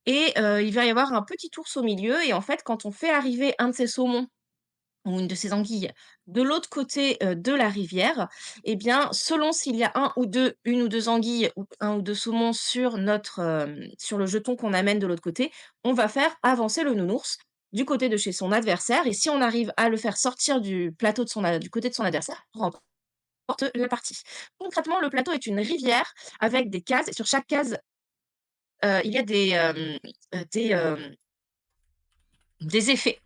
et il va y avoir un petit ours au milieu et en fait quand on fait arriver un de ces saumons ou une de ces anguilles de l'autre côté, de la rivière et bien, selon s'il y a une ou 2 anguilles ou un ou 2 saumons sur sur le jeton qu'on amène de l'autre côté, on va faire avancer le nounours du côté de chez son adversaire et si on arrive à le faire sortir du plateau du côté de son adversaire, on remporte la partie. Concrètement, le plateau est une rivière avec des cases et sur chaque case, il y a des effets.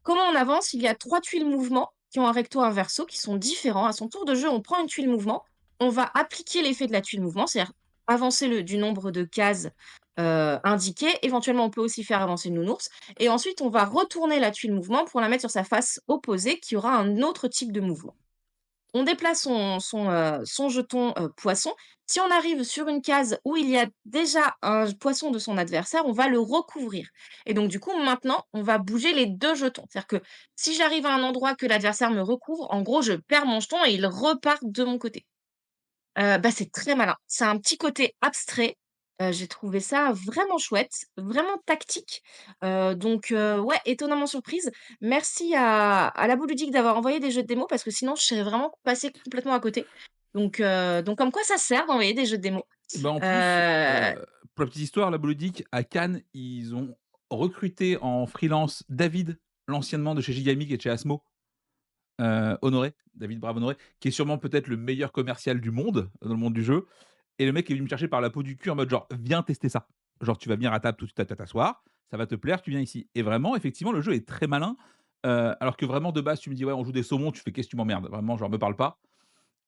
Comment on avance? Il y a 3 tuiles mouvement qui ont un recto, un verso, qui sont différents. À son tour de jeu, on prend une tuile mouvement, on va appliquer l'effet de la tuile mouvement, c'est-à-dire avancer du nombre de cases, indiquées. Éventuellement, on peut aussi faire avancer le nounours et ensuite on va retourner la tuile mouvement pour la mettre sur sa face opposée qui aura un autre type de mouvement. On déplace son jeton, poisson. Si on arrive sur une case où il y a déjà un poisson de son adversaire, on va le recouvrir et donc du coup, maintenant, on va bouger les 2 jetons. C'est-à-dire que si j'arrive à un endroit que l'adversaire me recouvre, en gros, je perds mon jeton et il repart de mon côté. Bah, c'est très malin. C'est un petit côté abstrait, j'ai trouvé ça vraiment chouette, vraiment tactique, ouais, étonnamment surprise. Merci à la Boule Ludique d'avoir envoyé des jeux de démo parce que sinon je serais vraiment passée complètement à côté. Donc comme quoi ça sert d'envoyer des jeux de démo. Et bah, en plus, Heu, pour la petite histoire, la Bolodic, à Cannes, ils ont recruté en freelance David, l'anciennement de chez Gigamic et de chez Asmo, Honoré, David Brave Honoré, qui est sûrement peut-être le meilleur commercial du monde, dans le monde du jeu et le mec est venu me chercher par la peau du cul en mode genre: «Viens tester ça». Genre tu vas venir à table tout de suite, à t'asseoir, ça va te plaire, tu viens ici et vraiment effectivement le jeu est très malin, alors que vraiment de base tu me dis: «Ouais, on joue des saumons», tu fais: «Qu'est-ce que tu m'emmerdes?» Vraiment genre me parle pas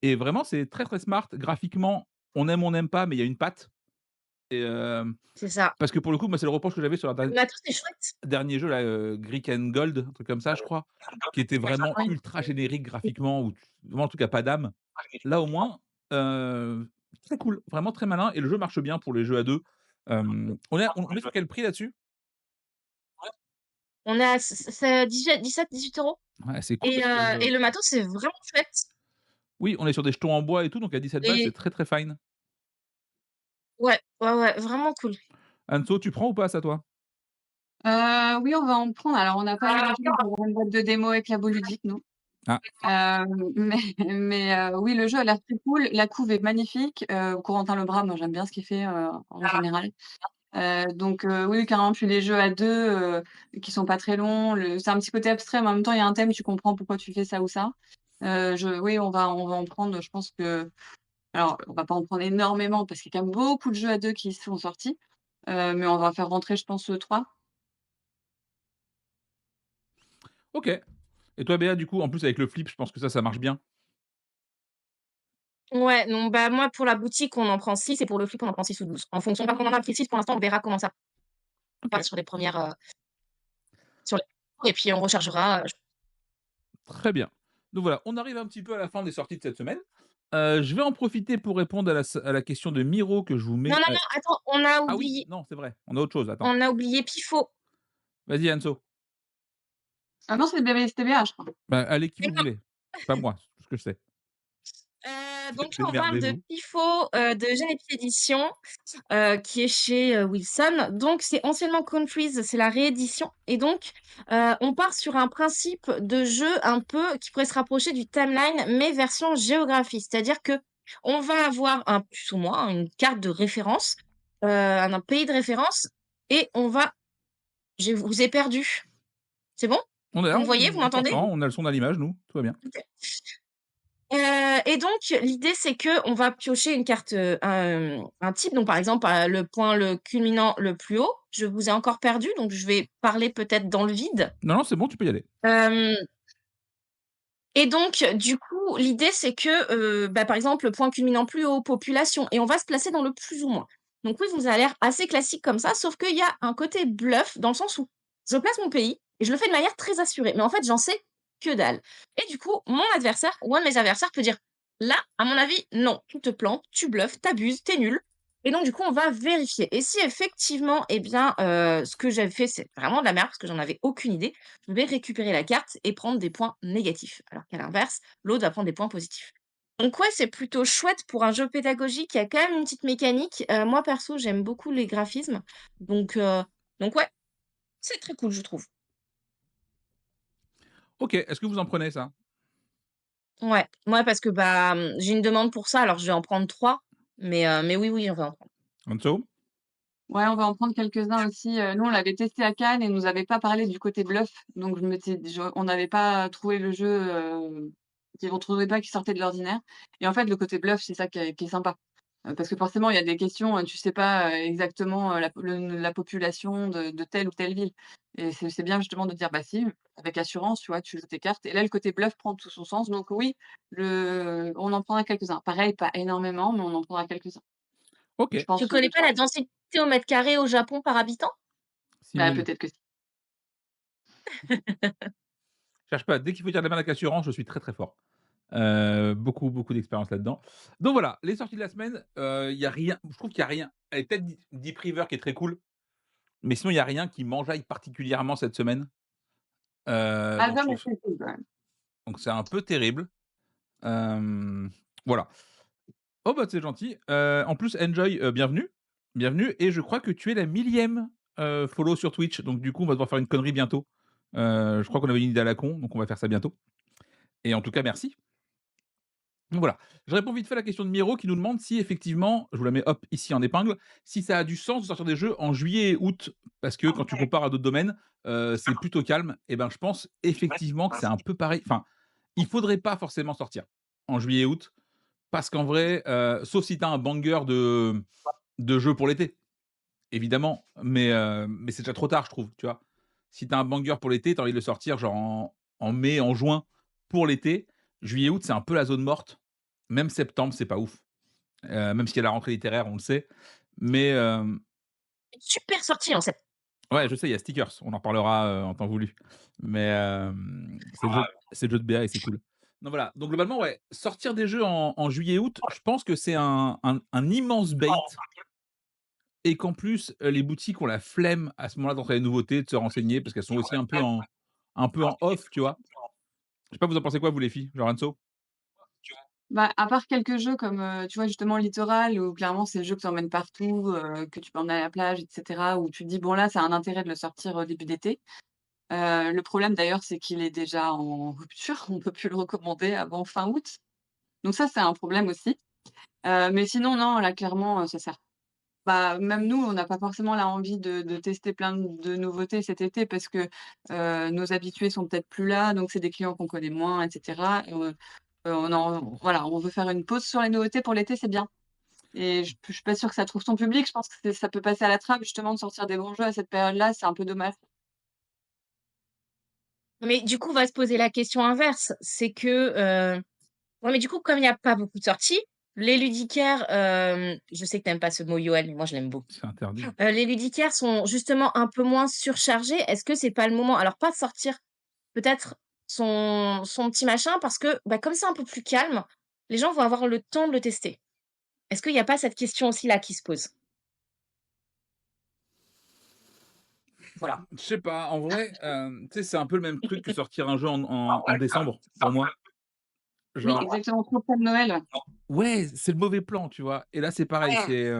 et vraiment c'est très, très smart graphiquement, on n'aime pas, mais il y a une patte et c'est ça. parce que pour le coup, moi, c'est le reproche que j'avais sur leur Le matos c'est chouette. dernier jeu là, Greek and Gold, un truc comme ça, je crois, qui était vraiment Oui. ultra générique graphiquement, où vraiment un truc à pas d'âme. Là, au moins, très cool, vraiment très malin et le jeu marche bien pour les jeux à 2. On est sur quel prix là-dessus? On est à c'est 17-18 € Ouais, c'est cool parce et que le matos c'est vraiment chouette oui, on est sur des jetons en bois et tout, donc à 17 balles, c'est et très, très fine. ouais, ouais, ouais, vraiment cool. Anso, tu prends ou pas ça, toi? Oui, on va en prendre. Alors, on n'a pas eu la chance d'avoir une boîte de démo avec Labo Ludique, nous. Ah, Mais oui, le jeu a l'air très cool. La couve est magnifique. Corentin Lebras, moi, j'aime bien ce qu'il fait, en général. Donc oui, carrément, puis les jeux à 2 qui sont pas très longs, le c'est un petit côté abstrait, mais en même temps, il y a un thème, tu comprends pourquoi tu fais ça ou ça. Je Oui, on va en prendre, je pense que alors, on va pas en prendre énormément parce qu'il y a quand même beaucoup de jeux à 2 qui sont sortis, mais on va faire rentrer, je pense, 3. OK. Et toi, Béa, du coup, en plus avec le flip, je pense que ça marche bien? Ouais, non, bah, moi, pour la boutique, on en prend 6 et pour le flip, on en prend 6 ou 12. En fonction par contre, on en a pris 6 pour l'instant, on verra comment ça OK, passe sur les premières, sur les et puis on rechargera, très bien. Donc voilà, on arrive un petit peu à la fin des sorties de cette semaine. Je vais en profiter pour répondre à la question de Miro que je vous non, mets, non, non, attends, ah oui, non, c'est vrai, on a autre chose, attends. on a oublié Pifo. Vas-y Anso. Ah non, c'est BB je crois. Bah, allez qui Et vous non, voulez, c'est pas moi, c'est tout ce que je sais. donc là, on parle de Démerdez-vous. Pifo, de Genepi Éditions, qui est chez, Wilson. Donc c'est anciennement Countries, c'est la réédition et donc, on part sur un principe de jeu un peu qui pourrait se rapprocher du Timeline, mais version géographie. C'est-à-dire que on va avoir un plus ou moins une carte de référence, un pays de référence et on va je vous ai perdu. C'est bon? On est là, Vous me voyez? Vous on m'entendez? t'entend, on a le son à l'image nous, tout va bien. OK. Et donc l'idée, c'est que on va piocher une carte, un type, donc par exemple, le point le culminant le plus haut. Je vous ai encore perdu, donc je vais parler peut-être dans le vide. Non, non, c'est bon, tu peux y aller. Hem Et donc du coup, l'idée, c'est que, bah, par exemple, le point culminant plus haut, population et on va se placer dans le plus ou moins. Donc oui, vous avez l'air assez classique comme ça, sauf qu'il y a un côté bluff dans le sens où je place mon pays et je le fais de manière très assurée, mais en fait, j'en sais que dalle et du coup, mon adversaire ou un de mes adversaires peut dire: «Là, à mon avis, non, tu te plantes, tu bluffes, tu abuses, tu es nul» et donc du coup, on va vérifier et si effectivement, eh bien, ce que j'avais fait, c'est vraiment de la merde parce que j'en avais aucune idée, je vais récupérer la carte et prendre des points négatifs. Alors qu'à l'inverse, l'autre va prendre des points positifs. Donc ouais, c'est plutôt chouette pour un jeu pédagogique. Il y a quand même une petite mécanique. Moi perso, j'aime beaucoup les graphismes. Donc, heu, donc ouais, c'est très cool, je trouve. OK, est-ce que vous en prenez ça? Ouais, ouais, parce que bah, j'ai une demande pour ça, alors je vais en prendre 3. Mais oui, oui, on va en prendre. Anso? Ouais, on va en prendre quelques-uns aussi, nous, on l'avait testé à Cannes et nous avait pas parlé du côté bluff, donc on n'avait pas trouvé le jeu, on trouvait pas qu'il sortait de l'ordinaire et en fait, le côté bluff, c'est ça qui est sympa. Parce que forcément, il y a des questions, tu sais pas, exactement, la population de telle ou telle ville et c'est bien justement de dire: «Bah si, avec assurance, tu vois, tu joues tes cartes» et là, le côté bluff prend tout son sens donc oui, on en prendra quelques-uns. Pareil, pas énormément, mais on en prendra quelques-uns. Je OK, pense, Tu connais pas la densité au mètre carré au Japon par habitant? 6 bah, 000. peut-être que si. Cherche pas, dès qu'il faut dire de la merde avec assurance, je suis très, très fort. Beaucoup, beaucoup d'expérience là-dedans. Donc voilà, les sorties de la semaine, il y a rien, je trouve qu'il y a rien. Allez, peut-être Deep River qui est très cool, mais sinon il y a rien qui m'enjaille particulièrement cette semaine. Donc je Album trouve est très cool quand même. donc c'est un peu terrible. Hem, voilà. Oh bah, c'est gentil. En plus Enjoy, bienvenue, bienvenue et je crois que tu es la 1000e, follow sur Twitch, donc du coup on va devoir faire une connerie bientôt. Je crois qu'on avait une idée à la con, donc on va faire ça bientôt et en tout cas merci. Donc voilà, je réponds vite fait à la question de Miro qui nous demande si effectivement, je vous la mets hop ici en épingle, si ça a du sens de sortir des jeux en juillet et août parce que quand tu compares à d'autres domaines, c'est plutôt calme et ben je pense effectivement que c'est un peu pareil. Enfin, il faudrait pas forcément sortir en juillet et août parce qu'en vrai, sauf si tu as un banger de jeux pour l'été, évidemment, mais c'est déjà trop tard je trouve, tu vois? Si tu as un banger pour l'été, tu as envie de le sortir genre en mai, en juin pour l'été. Juillet, août, c'est un peu la zone morte. Même septembre, c'est pas ouf. Même s'il y a la rentrée littéraire, on le sait. Mais, Super sortie en cette ouais, je sais, il y a Stickers, on en parlera, en temps voulu. Mais, c'est le jeu de BA et c'est cool. Donc voilà, donc globalement, ouais, sortir des jeux en juillet, août, je pense que c'est un immense bait et qu'en plus, les boutiques ont la flemme à ce moment-là d'entrer les nouveautés, de se renseigner parce qu'elles sont aussi un peu en off, tu vois? Je sais pas, vous en pensez quoi vous les filles? Genre Anso? Bah, à part quelques jeux comme, tu vois, justement Littoral où clairement c'est le jeu que tu emmènes partout, que tu peux emmener à la plage et cetera, où tu te dis: «Bon là, ça a un intérêt de le sortir, début d'été». Le problème d'ailleurs, c'est qu'il est déjà en rupture, on peut plus le recommander avant fin août. Donc ça, c'est un problème aussi. Mais sinon non, là clairement, ça sert bah, même nous, on n'a pas forcément la envie de tester plein de nouveautés cet été parce que, nos habitués sont peut-être plus là, donc c'est des clients qu'on connaît moins et cetera. Voilà, on veut faire une pause sur les nouveautés pour l'été, c'est bien et je suis pas sûre que ça trouve son public. Je pense que ça peut passer à la trappe justement de sortir des bons jeux à cette période-là, c'est un peu dommage. Mais du coup, on va se poser la question inverse, c'est que, ouais, mais du coup, comme il y a pas beaucoup de sorties, les ludicaires, je sais que tu aimes pas ce mot Yoann, mais moi je l'aime beaucoup. C'est interdit. Les ludicaires sont justement un peu moins surchargés. Est-ce que c'est pas le moment alors pas de sortir peut-être son petit machin parce que, bah, comme c'est un peu plus calme, les gens vont avoir le temps de le tester. Est-ce qu'il y a pas cette question aussi là qui se pose? Voilà. Je sais pas, en vrai, tu sais, c'est un peu le même truc que sortir un jeu en décembre, pour moi. Oui, Genre exactement, trop près de Noël. ouais, c'est le mauvais plan, tu vois? Et là, c'est pareil, c'est,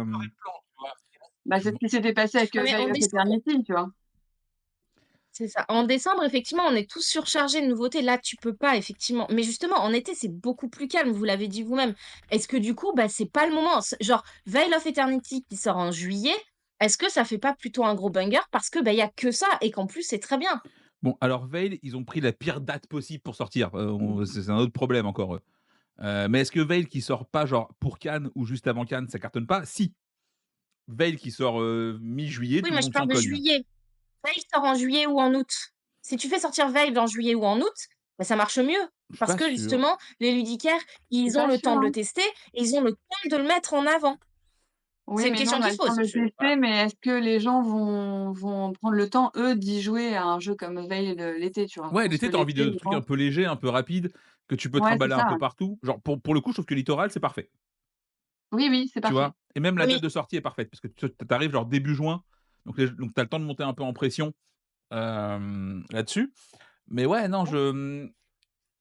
Bah, c'est je ce qui s'était passé avec, Non mais en Veil of décembre Eternity, tu vois? c'est ça. En décembre, effectivement, on est tous surchargés de nouveautés. Là, tu peux pas effectivement. Mais justement, en été, c'est beaucoup plus calme, vous l'avez dit vous-même. Est-ce que du coup, bah, c'est pas le moment? Genre Veil of Eternity qui sort en juillet, est-ce que ça fait pas plutôt un gros banger parce que, bah, il y a que ça et qu'en plus c'est très bien? bon, alors Veil, ils ont pris la pire date possible pour sortir, on c'est un autre problème encore, eux. Mais est-ce que Veil qui sort pas genre pour Cannes ou juste avant Cannes, ça cartonne pas? Si. Veil qui sort, mi-juillet, Oui, tout le moi je monde parle s'en de cogne. juillet. Veil sort en juillet ou en août. Si tu fais sortir Veil en juillet ou en août, bah, ça marche mieux. Je suis Parce pas que sûr. justement, les ludicaires, Je suis ils ont pas le sûre, temps de le hein. tester et ils ont le temps de le mettre en avant. C'est Oui, une mais nous, question on qui a se le temps pose. de le Je voilà. tester, mais est-ce que les gens vont prendre le temps, eux, d'y jouer à un jeu comme Veil l'été, tu vois? Ouais, Parce que l'été, tu as envie l'été, de je trucs un pense peu légers, un peu rapides, que tu peux ouais, c'est trimballer un ça, peu ouais. partout. Genre pour le coup, je trouve que Littoral, c'est parfait, Oui, oui, c'est tu parfait. vois? Et même la Oui, date mais de sortie est parfaite parce que tu arrives genre début juin, donc tu as le temps de monter un peu en pression, là-dessus. Mais ouais, non,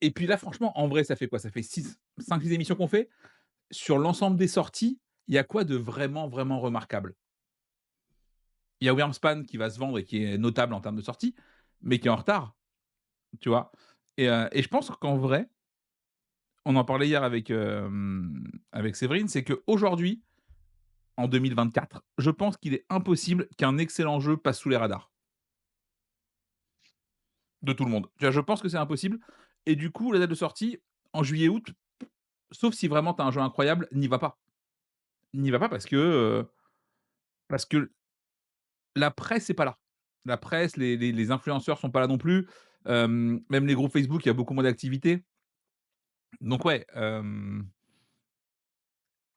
et puis là, franchement, en vrai, ça fait quoi? Ça fait 5-6 émissions qu'on fait. Sur l'ensemble des sorties, il y a quoi de vraiment, vraiment remarquable? Il y a Wyrmspan qui va se vendre et qui est notable en termes de sortie, mais qui est en retard, tu vois? Et je pense qu'en vrai, on en parlait hier avec Séverine, c'est qu'aujourd'hui, en 2024, je pense qu'il est impossible qu'un excellent jeu passe sous les radars de tout le monde. Tu vois? Je pense que c'est impossible et du coup, la date de sortie, en juillet-août, sauf si vraiment tu as un jeu incroyable, n'y va pas. N'y va pas parce que la presse est pas là. La presse, les influenceurs sont pas là non plus. Même les groupes Facebook, il y a beaucoup moins d'activité. Donc ouais,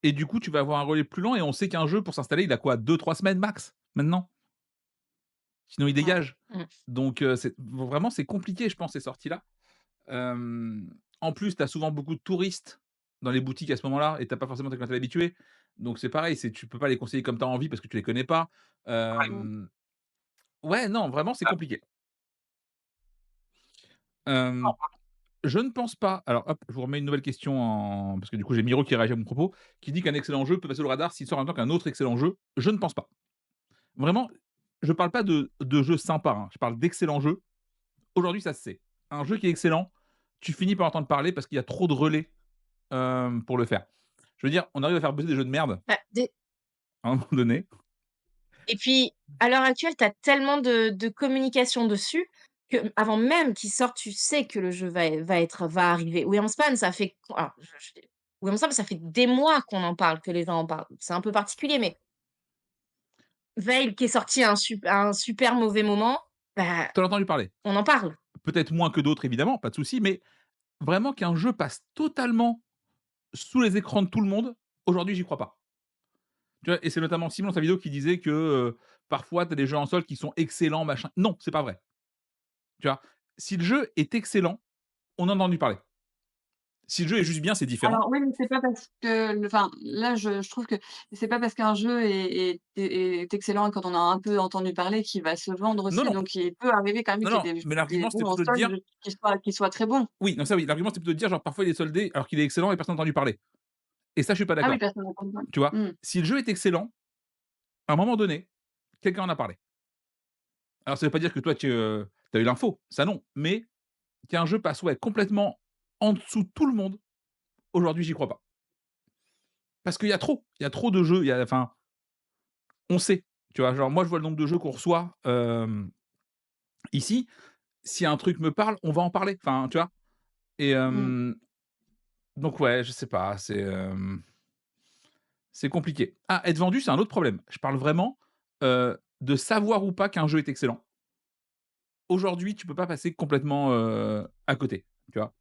et du coup, tu vas avoir un relais plus lent et on sait qu'un jeu pour s'installer, il a quoi? 2-3 semaines max, maintenant? Sinon il ouais. dégage. Mmh. Donc c'est vraiment, c'est compliqué, je pense, ces sorties-là. En plus, tu as souvent beaucoup de touristes dans les boutiques à ce moment-là et tu as pas forcément tes clientèle habituée. Donc c'est pareil, tu peux pas les conseiller comme tu as envie parce que tu les connais pas. Mmh. Hem, ouais, non, vraiment, c'est compliqué. Hem Je ne pense pas. Alors hop, je vous remets une nouvelle question en parce que du coup j'ai Miro qui réagit à mon propos, qui dit qu'un excellent jeu peut passer au radar s'il sort en même temps qu'un autre excellent jeu. Je ne pense pas. Vraiment, je parle pas de jeux sympas, hein, je parle d'excellents jeux. Aujourd'hui, ça se sait. Un jeu qui est excellent, tu finis par entendre parler parce qu'il y a trop de relais, pour le faire. Je veux dire, on arrive à faire buzzer des jeux de merde Bah, dé à un moment donné. et puis, à l'heure actuelle, tu as tellement de communication dessus qu'avant même qu'il sorte, tu sais que le jeu va arriver. Wingspan, ça fait alors je Wingspan, ça fait des mois qu'on en parle, que les gens en parlent. C'est un peu particulier, mais Veil qui est sorti à un super mauvais moment, bah, Tu as entendu parler. on en parle. Peut-être moins que d'autres évidemment, pas de souci, mais vraiment qu'un jeu passe totalement sous les écrans de tout le monde, aujourd'hui, j'y crois pas. Tu vois? Et c'est notamment Simon dans sa vidéo qui disait que, parfois tu as des jeux en solde qui sont excellents, machin. Non, c'est pas vrai. Tu vois? Si le jeu est excellent, on en a entendu parler. Si le jeu est juste bien, c'est différent. Alors oui, mais c'est pas parce que enfin, là, je trouve que c'est pas parce qu'un jeu est excellent et quand on a un peu entendu parler qu'il va se vendre Non, aussi. non, Donc il peut arriver quand même non, qu'il y non, ait mais des l'argument, c'était bons en plutôt de stock, dire qui soient très bons. oui, non, ça oui, l'argument, c'était plutôt de dire, genre, parfois, il est soldé alors qu'il est excellent et personne n'a entendu parler et ça, je suis pas Ah oui, d'accord. personne n'a entendu parler. Tu vois? Mmh. Si le jeu est excellent, à un moment donné, quelqu'un en a parlé. Alors ça veut pas dire que toi, tu as eu l'info, ça non, mais qu'un jeu passe, ouais, complètement en dessous de tout le monde, aujourd'hui, j'y crois pas. Parce il y a trop de jeux, il y a enfin, on sait, tu vois? Genre moi, je vois le nombre de jeux qu'on reçoit, ici, si un truc me parle, on va en parler, enfin, tu vois? Et Mmh. donc ouais, je sais pas, c'est compliqué. Ah, être vendu, c'est un autre problème. Je parle vraiment, de savoir ou pas qu'un jeu est excellent. Aujourd'hui, tu peux pas passer complètement, à côté, tu vois?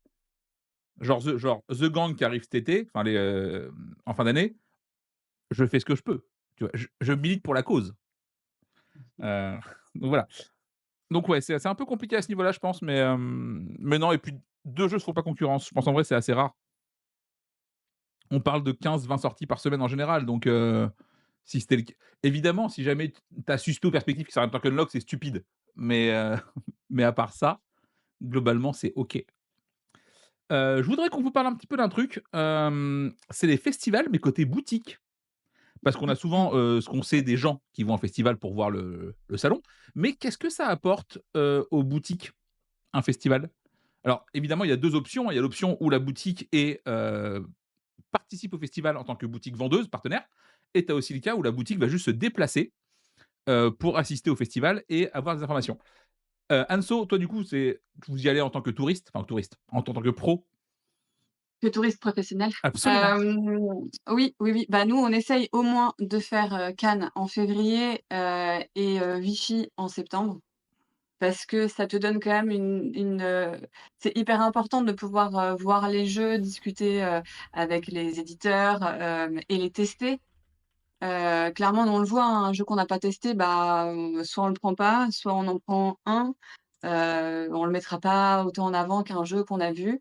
Genre The Gang qui arrive cet été, enfin en fin d'année, je fais ce que je peux, tu vois? Je milite pour la cause, heu, donc voilà. Donc ouais, c'est un peu compliqué à ce niveau-là, je pense, mais non et puis 2 jeux se font pas concurrence. Je pense en vrai, c'est assez rare. On parle de 15-20 sorties par semaine en général, donc si c'était le c évidemment, si jamais tu as suspect aux perspectives qui s'arrêtent en Unlock, c'est stupide, mais mais à part ça, globalement, c'est OK. Je voudrais qu'on vous parle un petit peu d'un truc, c'est les festivals, mais côté boutique. Parce qu'on a Mmh. souvent, ce qu'on sait des gens qui vont en festival pour voir le salon, mais qu'est-ce que ça apporte, aux boutiques, un festival? Alors évidemment, il y a 2 options. Il y a l'option où la boutique participe au festival en tant que boutique vendeuse, partenaire et tu as aussi le cas où la boutique va juste se déplacer, pour assister au festival et avoir des informations. Anso, toi du coup, vous y allez en tant que touriste, enfin touriste, en tant que pro? Que touriste professionnel? Absolument. Oui, oui, oui. Bah, nous, on essaye au moins de faire, Cannes en février, et Vichy en septembre. Parce que ça te donne quand même c'est hyper important de pouvoir, voir les jeux, discuter, avec les éditeurs, et les tester. Clairement, nous on le voit, hein, un jeu qu'on n'a pas testé, bah, soit on le prend pas, soit on en prend un, on le mettra pas autant en avant qu'un jeu qu'on a vu.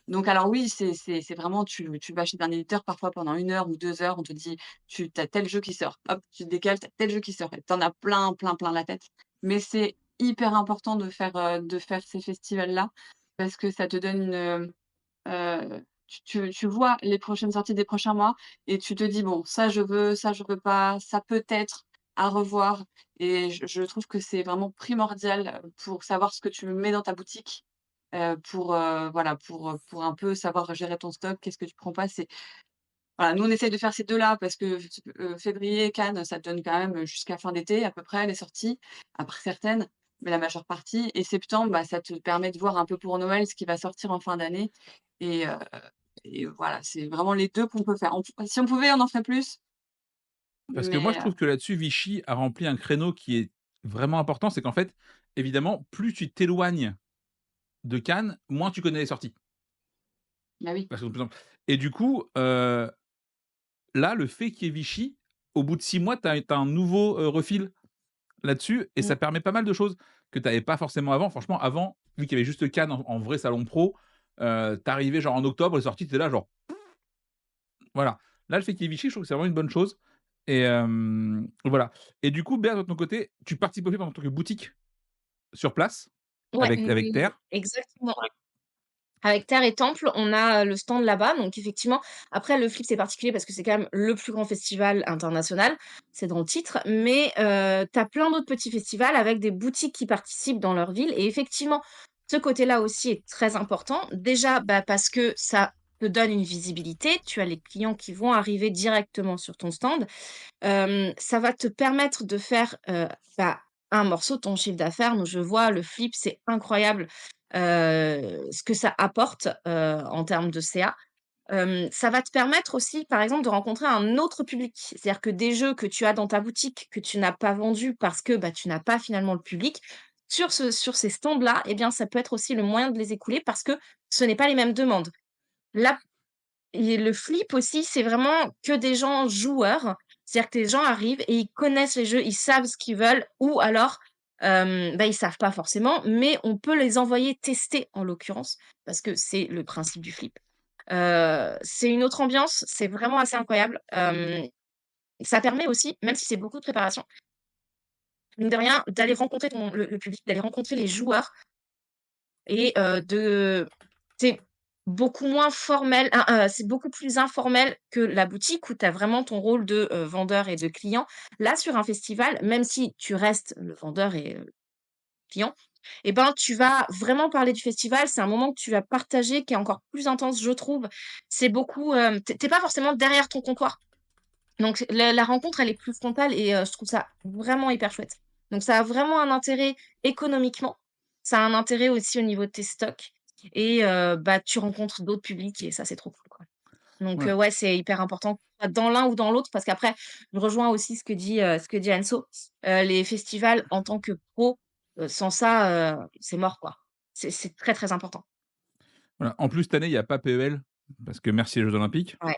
Donc alors oui, c'est vraiment tu vas chez un éditeur parfois pendant 1 heure ou 2 heures, on te dit: «Tu as tel jeu qui sort». Hop, tu te décales, tu as tel jeu qui sort et tu en as plein, plein, plein la tête. Mais c'est hyper important de faire ces festivals-là parce que ça te donne tu vois les prochaines sorties des prochains mois et tu te dis: «Bon, ça je veux pas, ça peut-être à revoir» et je trouve que c'est vraiment primordial, pour savoir ce que tu mets dans ta boutique, pour, voilà, pour un peu savoir gérer ton stock. Qu'est-ce que tu prends pas? C'est voilà, nous on essaye de faire ces 2 là parce que février, Cannes, ça te donne quand même jusqu'à fin d'été à peu près les sorties, après certaines, mais la majeure partie et septembre, bah, ça te permet de voir un peu pour Noël ce qui va sortir en fin d'année et heu et voilà, c'est vraiment les 2 qu'on peut faire. Si on pouvait, on en ferait plus, Parce que moi, mais je trouve que là-dessus, Vichy a rempli un créneau qui est vraiment important. C'est qu'en fait, évidemment, plus tu t'éloignes de Cannes, moins tu connais les sorties. bah, oui. Parce que, par exemple et du coup, là, le fait qu'il y ait Vichy, au bout de 6 mois, tu as un nouveau, refil là-dessus et ça Mmh. permet pas mal de choses que tu avais pas forcément avant. Franchement, avant, vu qu'il y avait juste Cannes en vrai salon pro, tu arrivais genre en octobre, les sorties, tu étais là genre voilà. Là, le fait qu'il y ait Vichy, je trouve que c'est vraiment une bonne chose et voilà et du coup, Béa, toi, de ton côté, tu participes aussi en tant que boutique sur place Ouais, avec Terre. exactement. Avec Terre et Temple, on a, le stand là-bas, donc effectivement, après le Flip, c'est particulier parce que c'est quand même le plus grand festival international, c'est dans le titre, mais tu as plein d'autres petits festivals avec des boutiques qui participent dans leur ville et effectivement, ce côté-là aussi est très important. Déjà, bah, parce que ça te donne une visibilité, tu as les clients qui vont arriver directement sur ton stand. Ça va te permettre de faire, bah, un morceau de ton chiffre d'affaires. Donc je vois le Flip, c'est incroyable, ce que ça apporte, en termes de CA. Ça va te permettre aussi, par exemple, de rencontrer un autre public. C'est-à-dire que des jeux que tu as dans ta boutique, que tu n'as pas vendus parce que, bah, tu n'as pas finalement le public, sur ces stands-là, eh bien, ça peut être aussi le moyen de les écouler parce que ce n'est pas les mêmes demandes. Là et le flip aussi, c'est vraiment que des gens joueurs. C'est-à-dire que les gens arrivent et ils connaissent les jeux, ils savent ce qu'ils veulent ou alors, bah, ils savent pas forcément, mais on peut les envoyer tester en l'occurrence, parce que c'est le principe du flip. C'est une autre ambiance, c'est vraiment assez incroyable. Ça permet aussi, même si c'est beaucoup de préparation, mine de rien, d'aller rencontrer le public, d'aller rencontrer les joueurs et c'est beaucoup moins formel, c'est beaucoup plus informel que la boutique où tu as vraiment ton rôle de, vendeur et de client. Là, sur un festival, même si tu restes le vendeur et client, et ben, tu vas vraiment parler du festival. C'est un moment que tu vas partager qui est encore plus intense, je trouve. C'est beaucoup, tu pas forcément derrière ton comptoir. Donc la rencontre, elle est plus frontale et je trouve ça vraiment hyper chouette. Donc ça a vraiment un intérêt économiquement, ça a un intérêt aussi au niveau de tes stocks et bah, tu rencontres d'autres publics et ça, c'est trop cool, quoi. Donc Ouais. ouais, c'est hyper important, dans l'un ou dans l'autre parce qu'après, je rejoins aussi ce que dit Anso. Les festivals en tant que pro, sans ça, c'est mort, quoi. C'est très, très important. Voilà. En plus, cette année, il y a pas PEL, parce que merci les Jeux olympiques. Ouais,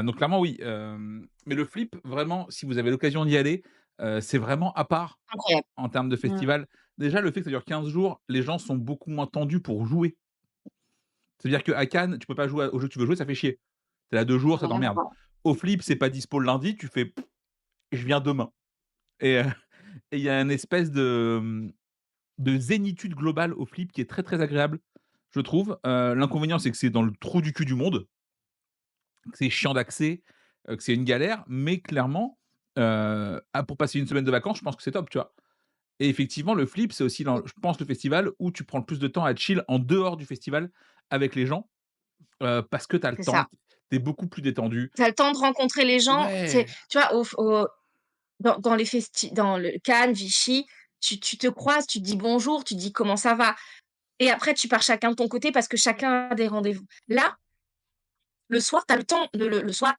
Donc clairement, oui, mais le flip, vraiment, si vous avez l'occasion d'y aller, c'est vraiment à part incroyable. en termes de Mmh. festival. Déjà, le fait que ça dure 15 jours, les gens sont beaucoup moins tendus pour jouer. C'est-à-dire qu'à Cannes, tu peux pas jouer au jeu que tu veux jouer, ça fait chier. Tu es là 2 jours, ça Rien à t'emmerde. voir. Au flip, c'est pas dispo le lundi, tu fais: «Je viens demain» et et il y a une espèce de zénitude globale au flip qui est très, très agréable, je trouve. L'inconvénient, c'est que c'est dans le trou du cul du monde, que c'est chiant d'accès, que c'est une galère, mais clairement, pour passer une semaine de vacances, je pense que c'est top, tu vois? Et effectivement, le flip, c'est aussi je pense le festival où tu prends le plus de temps à chill en dehors du festival avec les gens, parce que tu as le C'est temps, ça. tu es beaucoup plus détendu. Tu as le temps de rencontrer les gens, c'est Ouais! tu vois, dans les dans le Cannes, Vichy, tu te croises, tu te dis bonjour, tu te dis comment ça va et après tu pars chacun de ton côté parce que chacun a des rendez-vous. Là, le soir, tu as le temps le soir,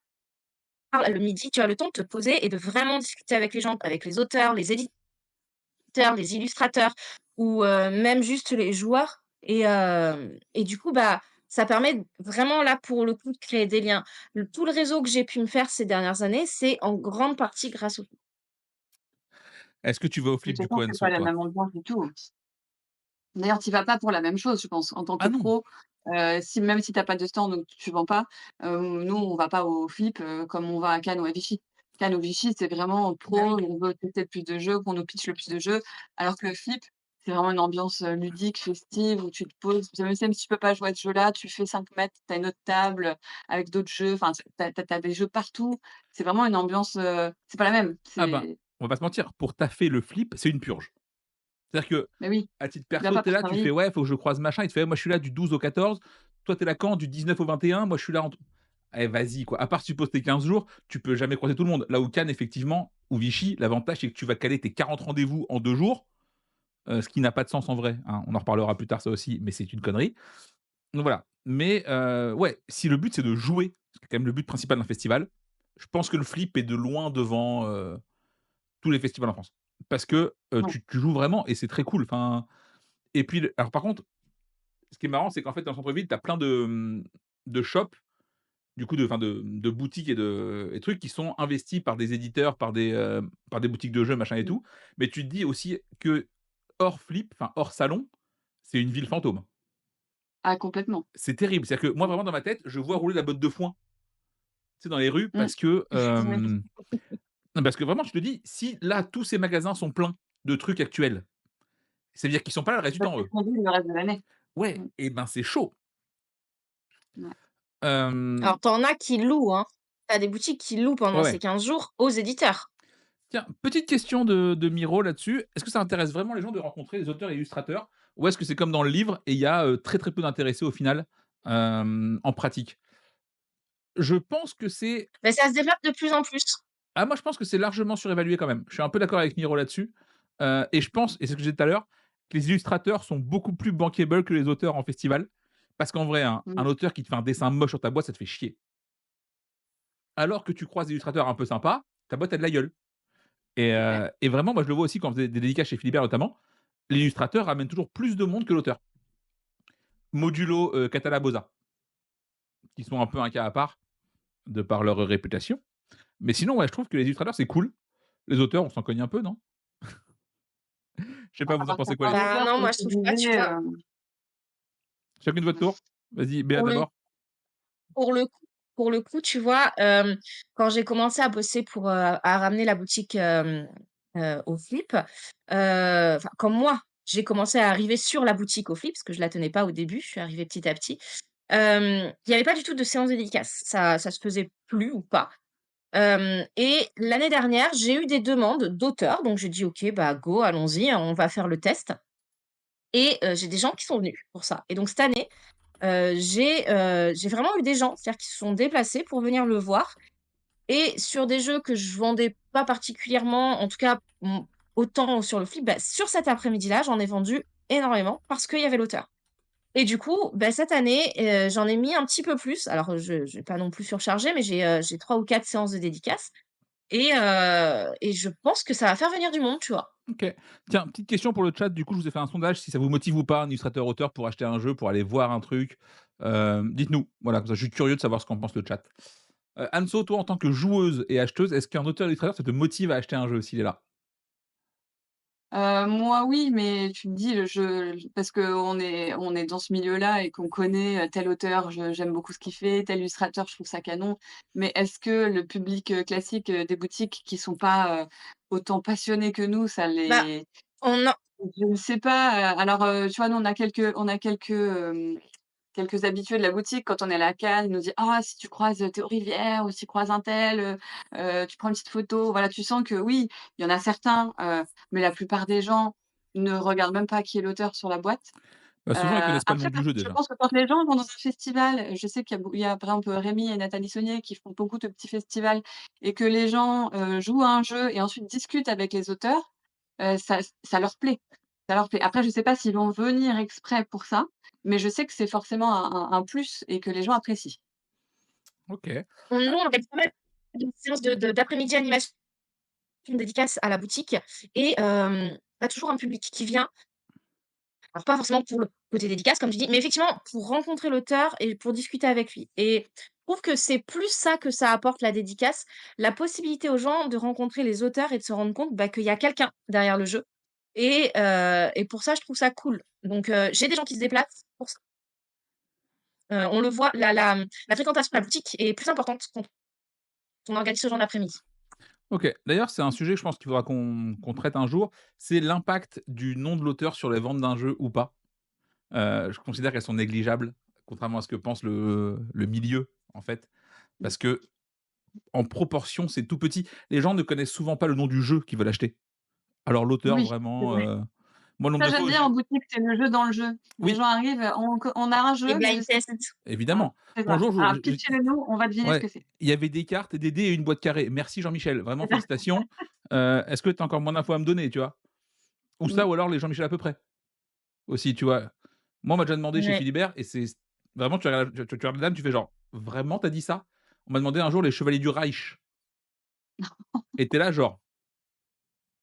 le midi, tu as le temps de te poser et de vraiment discuter avec les gens, avec les auteurs, les éditeurs, les illustrateurs ou même juste les joueurs et du coup, bah, ça permet vraiment là, pour le coup, de créer des liens. Tout le réseau que j'ai pu me faire ces dernières années, c'est en grande partie grâce au Est-ce que tu vas au De flip toute du façon, coup, c'est Anso, pas la toi? même ambiance du tout. D'ailleurs, tu y vas pas pour la même chose, je pense. En tant que Ah non! pro, si même si tu as pas de stand, donc tu vends pas, nous, on va pas au flip, comme on va à Cannes ou à Vichy. Cannes ou Vichy, c'est vraiment pro, bah, oui. on veut tester le plus de jeux, qu'on nous pitch le plus de jeux, alors que le flip, c'est vraiment une ambiance, ludique, festive, où tu te poses, même si tu peux pas jouer à ce jeu-là, tu fais 5 mètres, tu as une autre table, avec d'autres jeux, enfin, tu as des jeux partout. C'est vraiment une ambiance, c'est pas la même. Ah ben, C'est on va pas se mentir, pour taffer le flip, c'est une purge. C'est-à-dire que, Mais oui, à titre tu vas perso, pas tu es pour là, tu fais: travailler. «Ouais, faut que je croise machin», il te fait: «Ouais, moi je suis là du 12 au 14, toi tu es là quand? Du 19 au 21, moi je suis là Eh vas-y quoi, à part si tu poses tes 15 jours, tu peux jamais croiser tout le monde. Là où Cannes effectivement, ou Vichy, l'avantage c'est que tu vas caler tes 40 rendez-vous en 2 jours, ce qui n'a pas de sens en vrai, hein. On en reparlera plus tard ça aussi, mais c'est une connerie. Donc voilà. Mais ouais, si le but c'est de jouer, c'est quand même le but principal d'un festival, je pense que le flip est de loin devant, tous les festivals en France. Parce que, Ouais, tu joues vraiment et c'est très cool. Enfin et puis le alors par contre, ce qui est marrant, c'est qu'en fait dans le centre-ville, tu as plein de shops, du coup de boutiques et trucs qui sont investis par des éditeurs, par des boutiques de jeux, machin et mmh. tout. Mais tu te dis aussi que hors flip, enfin hors salon, c'est une ville fantôme. Ah complètement. C'est terrible. C'est-à-dire que moi vraiment dans ma tête, je vois rouler la botte de foin, tu sais, dans les rues Mmh. Ouais. parce que vraiment je te dis, si là tous ces magasins sont pleins de trucs actuels, ça veut dire qu'ils sont pas là le reste du Bah, temps c'est eux. le reste de l'année. Ouais Mmh. et ben c'est chaud. Ouais. Hem, Alors, tu en as qui louent, hein. Tu as des boutiques qui louent ouais, pendant ces ouais. 15 jours aux éditeurs. Tiens, petite question de Miro là-dessus. Est-ce que ça intéresse vraiment les gens de rencontrer les auteurs et illustrateurs? Ou est-ce que c'est comme dans le livre et il y a, très, très peu d'intéressés au final, en pratique? Je pense que c'est Mais ça se développe de plus en plus. moi je pense que c'est largement surévalué quand même. Je suis un peu d'accord avec Miro là-dessus, et je pense et c'est ce que je disais tout à l'heure, que les illustrateurs sont beaucoup plus bankable que les auteurs en festival. Parce qu'en vrai, un Mmh. auteur qui te fait un dessin moche sur ta boîte, ça te fait chier. Alors que tu croises des illustrateurs un peu sympas, ta boîte a de la gueule. Ouais. Et vraiment, moi je le vois aussi quand on faisait des dédicaces chez Philibert notamment, l'illustrateur ramène toujours plus de monde que l'auteur. Modulo, Catala Boza, qui sont un peu un cas à part, de par leur réputation. Mais sinon, ouais, je trouve que les illustrateurs, c'est cool. Les auteurs, on s'en cogne un peu, non? Je sais pas, À vous en partir pensez de quoi les certains filles? Bah, auteurs, non, comme moi, je tu trouve pas, tu disais, vois? Chacune votre tour? Vas-y, Béa Pour le d'abord. pour le coup pour le coup, tu vois, quand j'ai commencé à bosser pour, à ramener la boutique, au Flip, enfin, comme moi, j'ai commencé à arriver sur la boutique au Flip, parce que je la tenais pas au début, je suis arrivée petit à petit. Il y avait pas du tout de séance dédicace. Ça se faisait plus ou pas. Et l'année dernière, j'ai eu des demandes d'auteurs, donc j'ai dit: «OK, bah, go, allons-y, on va faire le test» et j'ai des gens qui sont venus pour ça et donc cette année, j'ai vraiment eu des gens, c'est-à-dire qui se sont déplacés pour venir le voir et sur des jeux que je vendais pas particulièrement, en tout cas, autant sur le flip, bah, sur cet après-midi-là, j'en ai vendu énormément parce qu'il y avait l'auteur et du coup, bah, cette année, j'en ai mis un petit peu plus. Alors, je vais pas non plus surcharger, mais j'ai 3 ou 4 séances de dédicaces et je pense que ça va faire venir du monde, tu vois? OK. Tiens, petite question pour le chat, du coup, je vous ai fait un sondage, si ça vous motive ou pas, un illustrateur auteur pour acheter un jeu, pour aller voir un truc, dites-nous. Voilà, comme ça, je suis curieux de savoir ce qu'en pense le chat. Anso, toi, en tant que joueuse et acheteuse, est-ce qu'un auteur illustrateur, ça te motive à acheter un jeu s'il est là? Moi oui, mais tu me dis le jeu parce qu'on est dans ce milieu-là et qu'on connaît, tel auteur, j'aime beaucoup ce qu'il fait, tel illustrateur, je trouve ça canon. Mais est-ce que le public, classique, des boutiques qui sont pas, autant passionnés que nous, ça Bah, les on a je ne sais pas, alors, tu vois, nous quelques habitués de la boutique, quand on est à la case, ils nous disent: «Ah, si tu croises, Théo Rivière ou si tu croises untel, tu prends une petite photo». Voilà, tu sens que oui, il y en a certains, mais la plupart des gens ne regardent même pas qui est l'auteur sur la boîte. Bah, souvent, ils connaissent pas le nom Après, du par jeu contre, je déjà. pense que quand les gens vont dans un festival, je sais qu'il y a par exemple Rémi et Nathalie Saunier qui font beaucoup de petits festivals et que les gens, jouent à un jeu et ensuite discutent avec les auteurs, ça leur plaît. Ça leur plaît. Après, je sais pas s'ils vont venir exprès pour ça, mais je sais que c'est forcément un plus et que les gens apprécient. OK. nous, on organise pas mal de séances de d'après-midi animation dédicace à la boutique et tu as toujours un public qui vient. Alors pas forcément pour le côté dédicace comme tu dis, mais effectivement pour rencontrer l'auteur et pour discuter avec lui et je trouve que c'est plus ça que ça apporte la dédicace, la possibilité aux gens de rencontrer les auteurs et de se rendre compte, bah, qu'il y a quelqu'un derrière le jeu et pour ça je trouve ça cool. Donc j'ai des gens qui se déplacent pour ça. On le voit, la fréquentation de la boutique est plus importante quand on organise ce genre d'après-midi. OK. D'ailleurs, c'est un sujet que je pense qu'il faudra qu'on traite un jour, c'est l'impact du nom de l'auteur sur les ventes d'un jeu ou pas. Je considère qu'elles sont négligeables, contrairement à ce que pense le milieu, en fait. Mmh. Parce que en proportion, c'est tout petit. Les gens ne connaissent souvent pas le nom du jeu qu'ils veulent acheter. Alors l'auteur Oui, c'est vraiment, vrai. moi le nombre Ça, de fois j'aime où bien j'ai en boutique, c'est le jeu dans le jeu. Les oui, gens arrivent, on a un Les jeu, mais je blind sais tests. plus. Voilà, évidemment. c'est ça. Bonjour, Alors je pitchez-le nous, on va deviner ce ouais, que c'est. il y avait des cartes, des dés et une boîte carrée. Merci Jean-Michel, vraiment C'est ça. félicitations. Est-ce que tu as encore moins d'infos à me donner, tu vois? Ou Mmh. ça, ou alors les Jean-Michel à peu près, aussi, tu vois? Moi, on m'a déjà demandé chez Ouais. Philibert et c'est vraiment tu regardes la dame, tu fais genre: «Vraiment, tu as dit ça?» On m'a demandé un jour les Chevaliers du Reich et tu es là genre: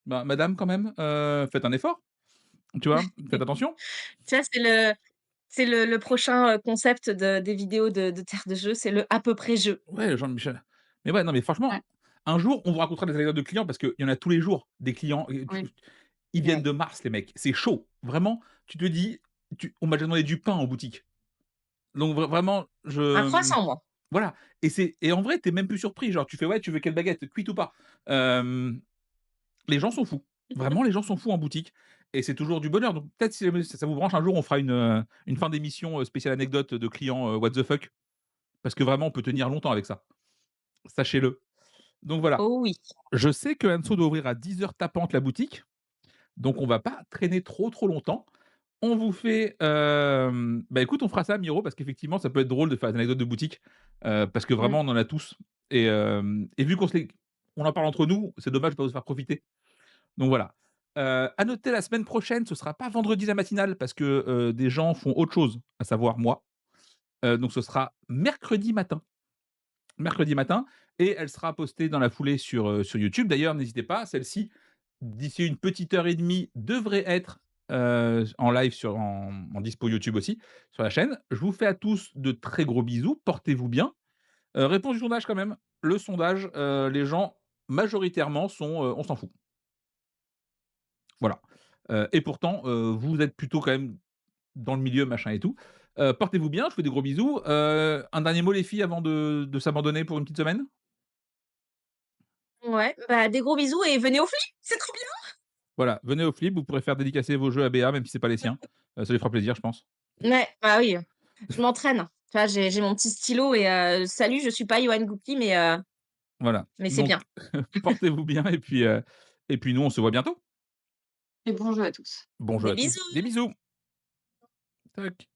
«Bah, madame quand même, faites un effort, tu vois? Faites attention». Ça, c'est le prochain, concept des vidéos de terre de jeu, c'est le à peu près jeu. Ouais, Jean-Michel. Mais ouais, non, mais franchement, Ouais, un jour, on vous racontera des anecdotes de clients parce qu'il y en a tous les jours des clients et oui, ils viennent ouais. de Mars les mecs, c'est chaud. Vraiment, tu te dis, on m'a déjà demandé du pain en boutique. Donc vraiment, Un croissant, moi. voilà et en vrai, tu es même plus surpris, genre tu fais: «Ouais, tu veux quelle baguette? Cuite ou pas?» hem, les gens sont fous. Vraiment, les gens sont fous en boutique et c'est toujours du bonheur. Donc peut-être si jamais ça vous branche, un jour, on fera une fin d'émission, spéciale anecdote de clients, what the fuck, parce que vraiment, on peut tenir longtemps avec ça. Sachez-le. Donc voilà. Oh oui. Je sais que Anso doit ouvrir à 10 heures tapantes la boutique, donc on va pas traîner trop, trop longtemps. On vous fait, bah, écoute, on fera ça Miro parce qu'effectivement ça peut être drôle de faire des anecdotes de boutique, parce que Mmh. vraiment on en a tous et vu on en parle entre nous, c'est dommage de pas vous faire profiter. Donc voilà. À noter la semaine prochaine, ce sera pas vendredi la matinale parce que, des gens font autre chose, à savoir moi. Donc ce sera mercredi matin et elle sera postée dans la foulée sur YouTube. D'ailleurs, n'hésitez pas, celle-ci, d'ici une petite heure et demie, devrait être, en live en dispo YouTube aussi, sur la chaîne. Je vous fais à tous de très gros bisous, portez-vous bien. Réponse du sondage quand même. Le sondage, les gens majoritairement sont, «On s'en fout». Voilà. Et pourtant, vous êtes plutôt quand même dans le milieu, machin et tout. Portez-vous bien, je vous fais des gros bisous. Un dernier mot les filles avant de s'abandonner pour une petite semaine? Ouais, bah, des gros bisous et venez au Flip, c'est trop Voilà, venez au Flip, vous pourrez faire dédicacer vos jeux à Béa, même si c'est pas les siens. Ça lui fera plaisir, je pense. bien. Ouais, bah, oui, je m'entraîne. Tu vois, j'ai mon petit stylo et salut, je suis pas Yoann Goupil, Voilà, mais c'est donc bien. portez-vous bien et puis nous, on se voit bientôt. Et bon jeu à tous. Bon jeu Des à tous. Des bisous. bisous. Tac.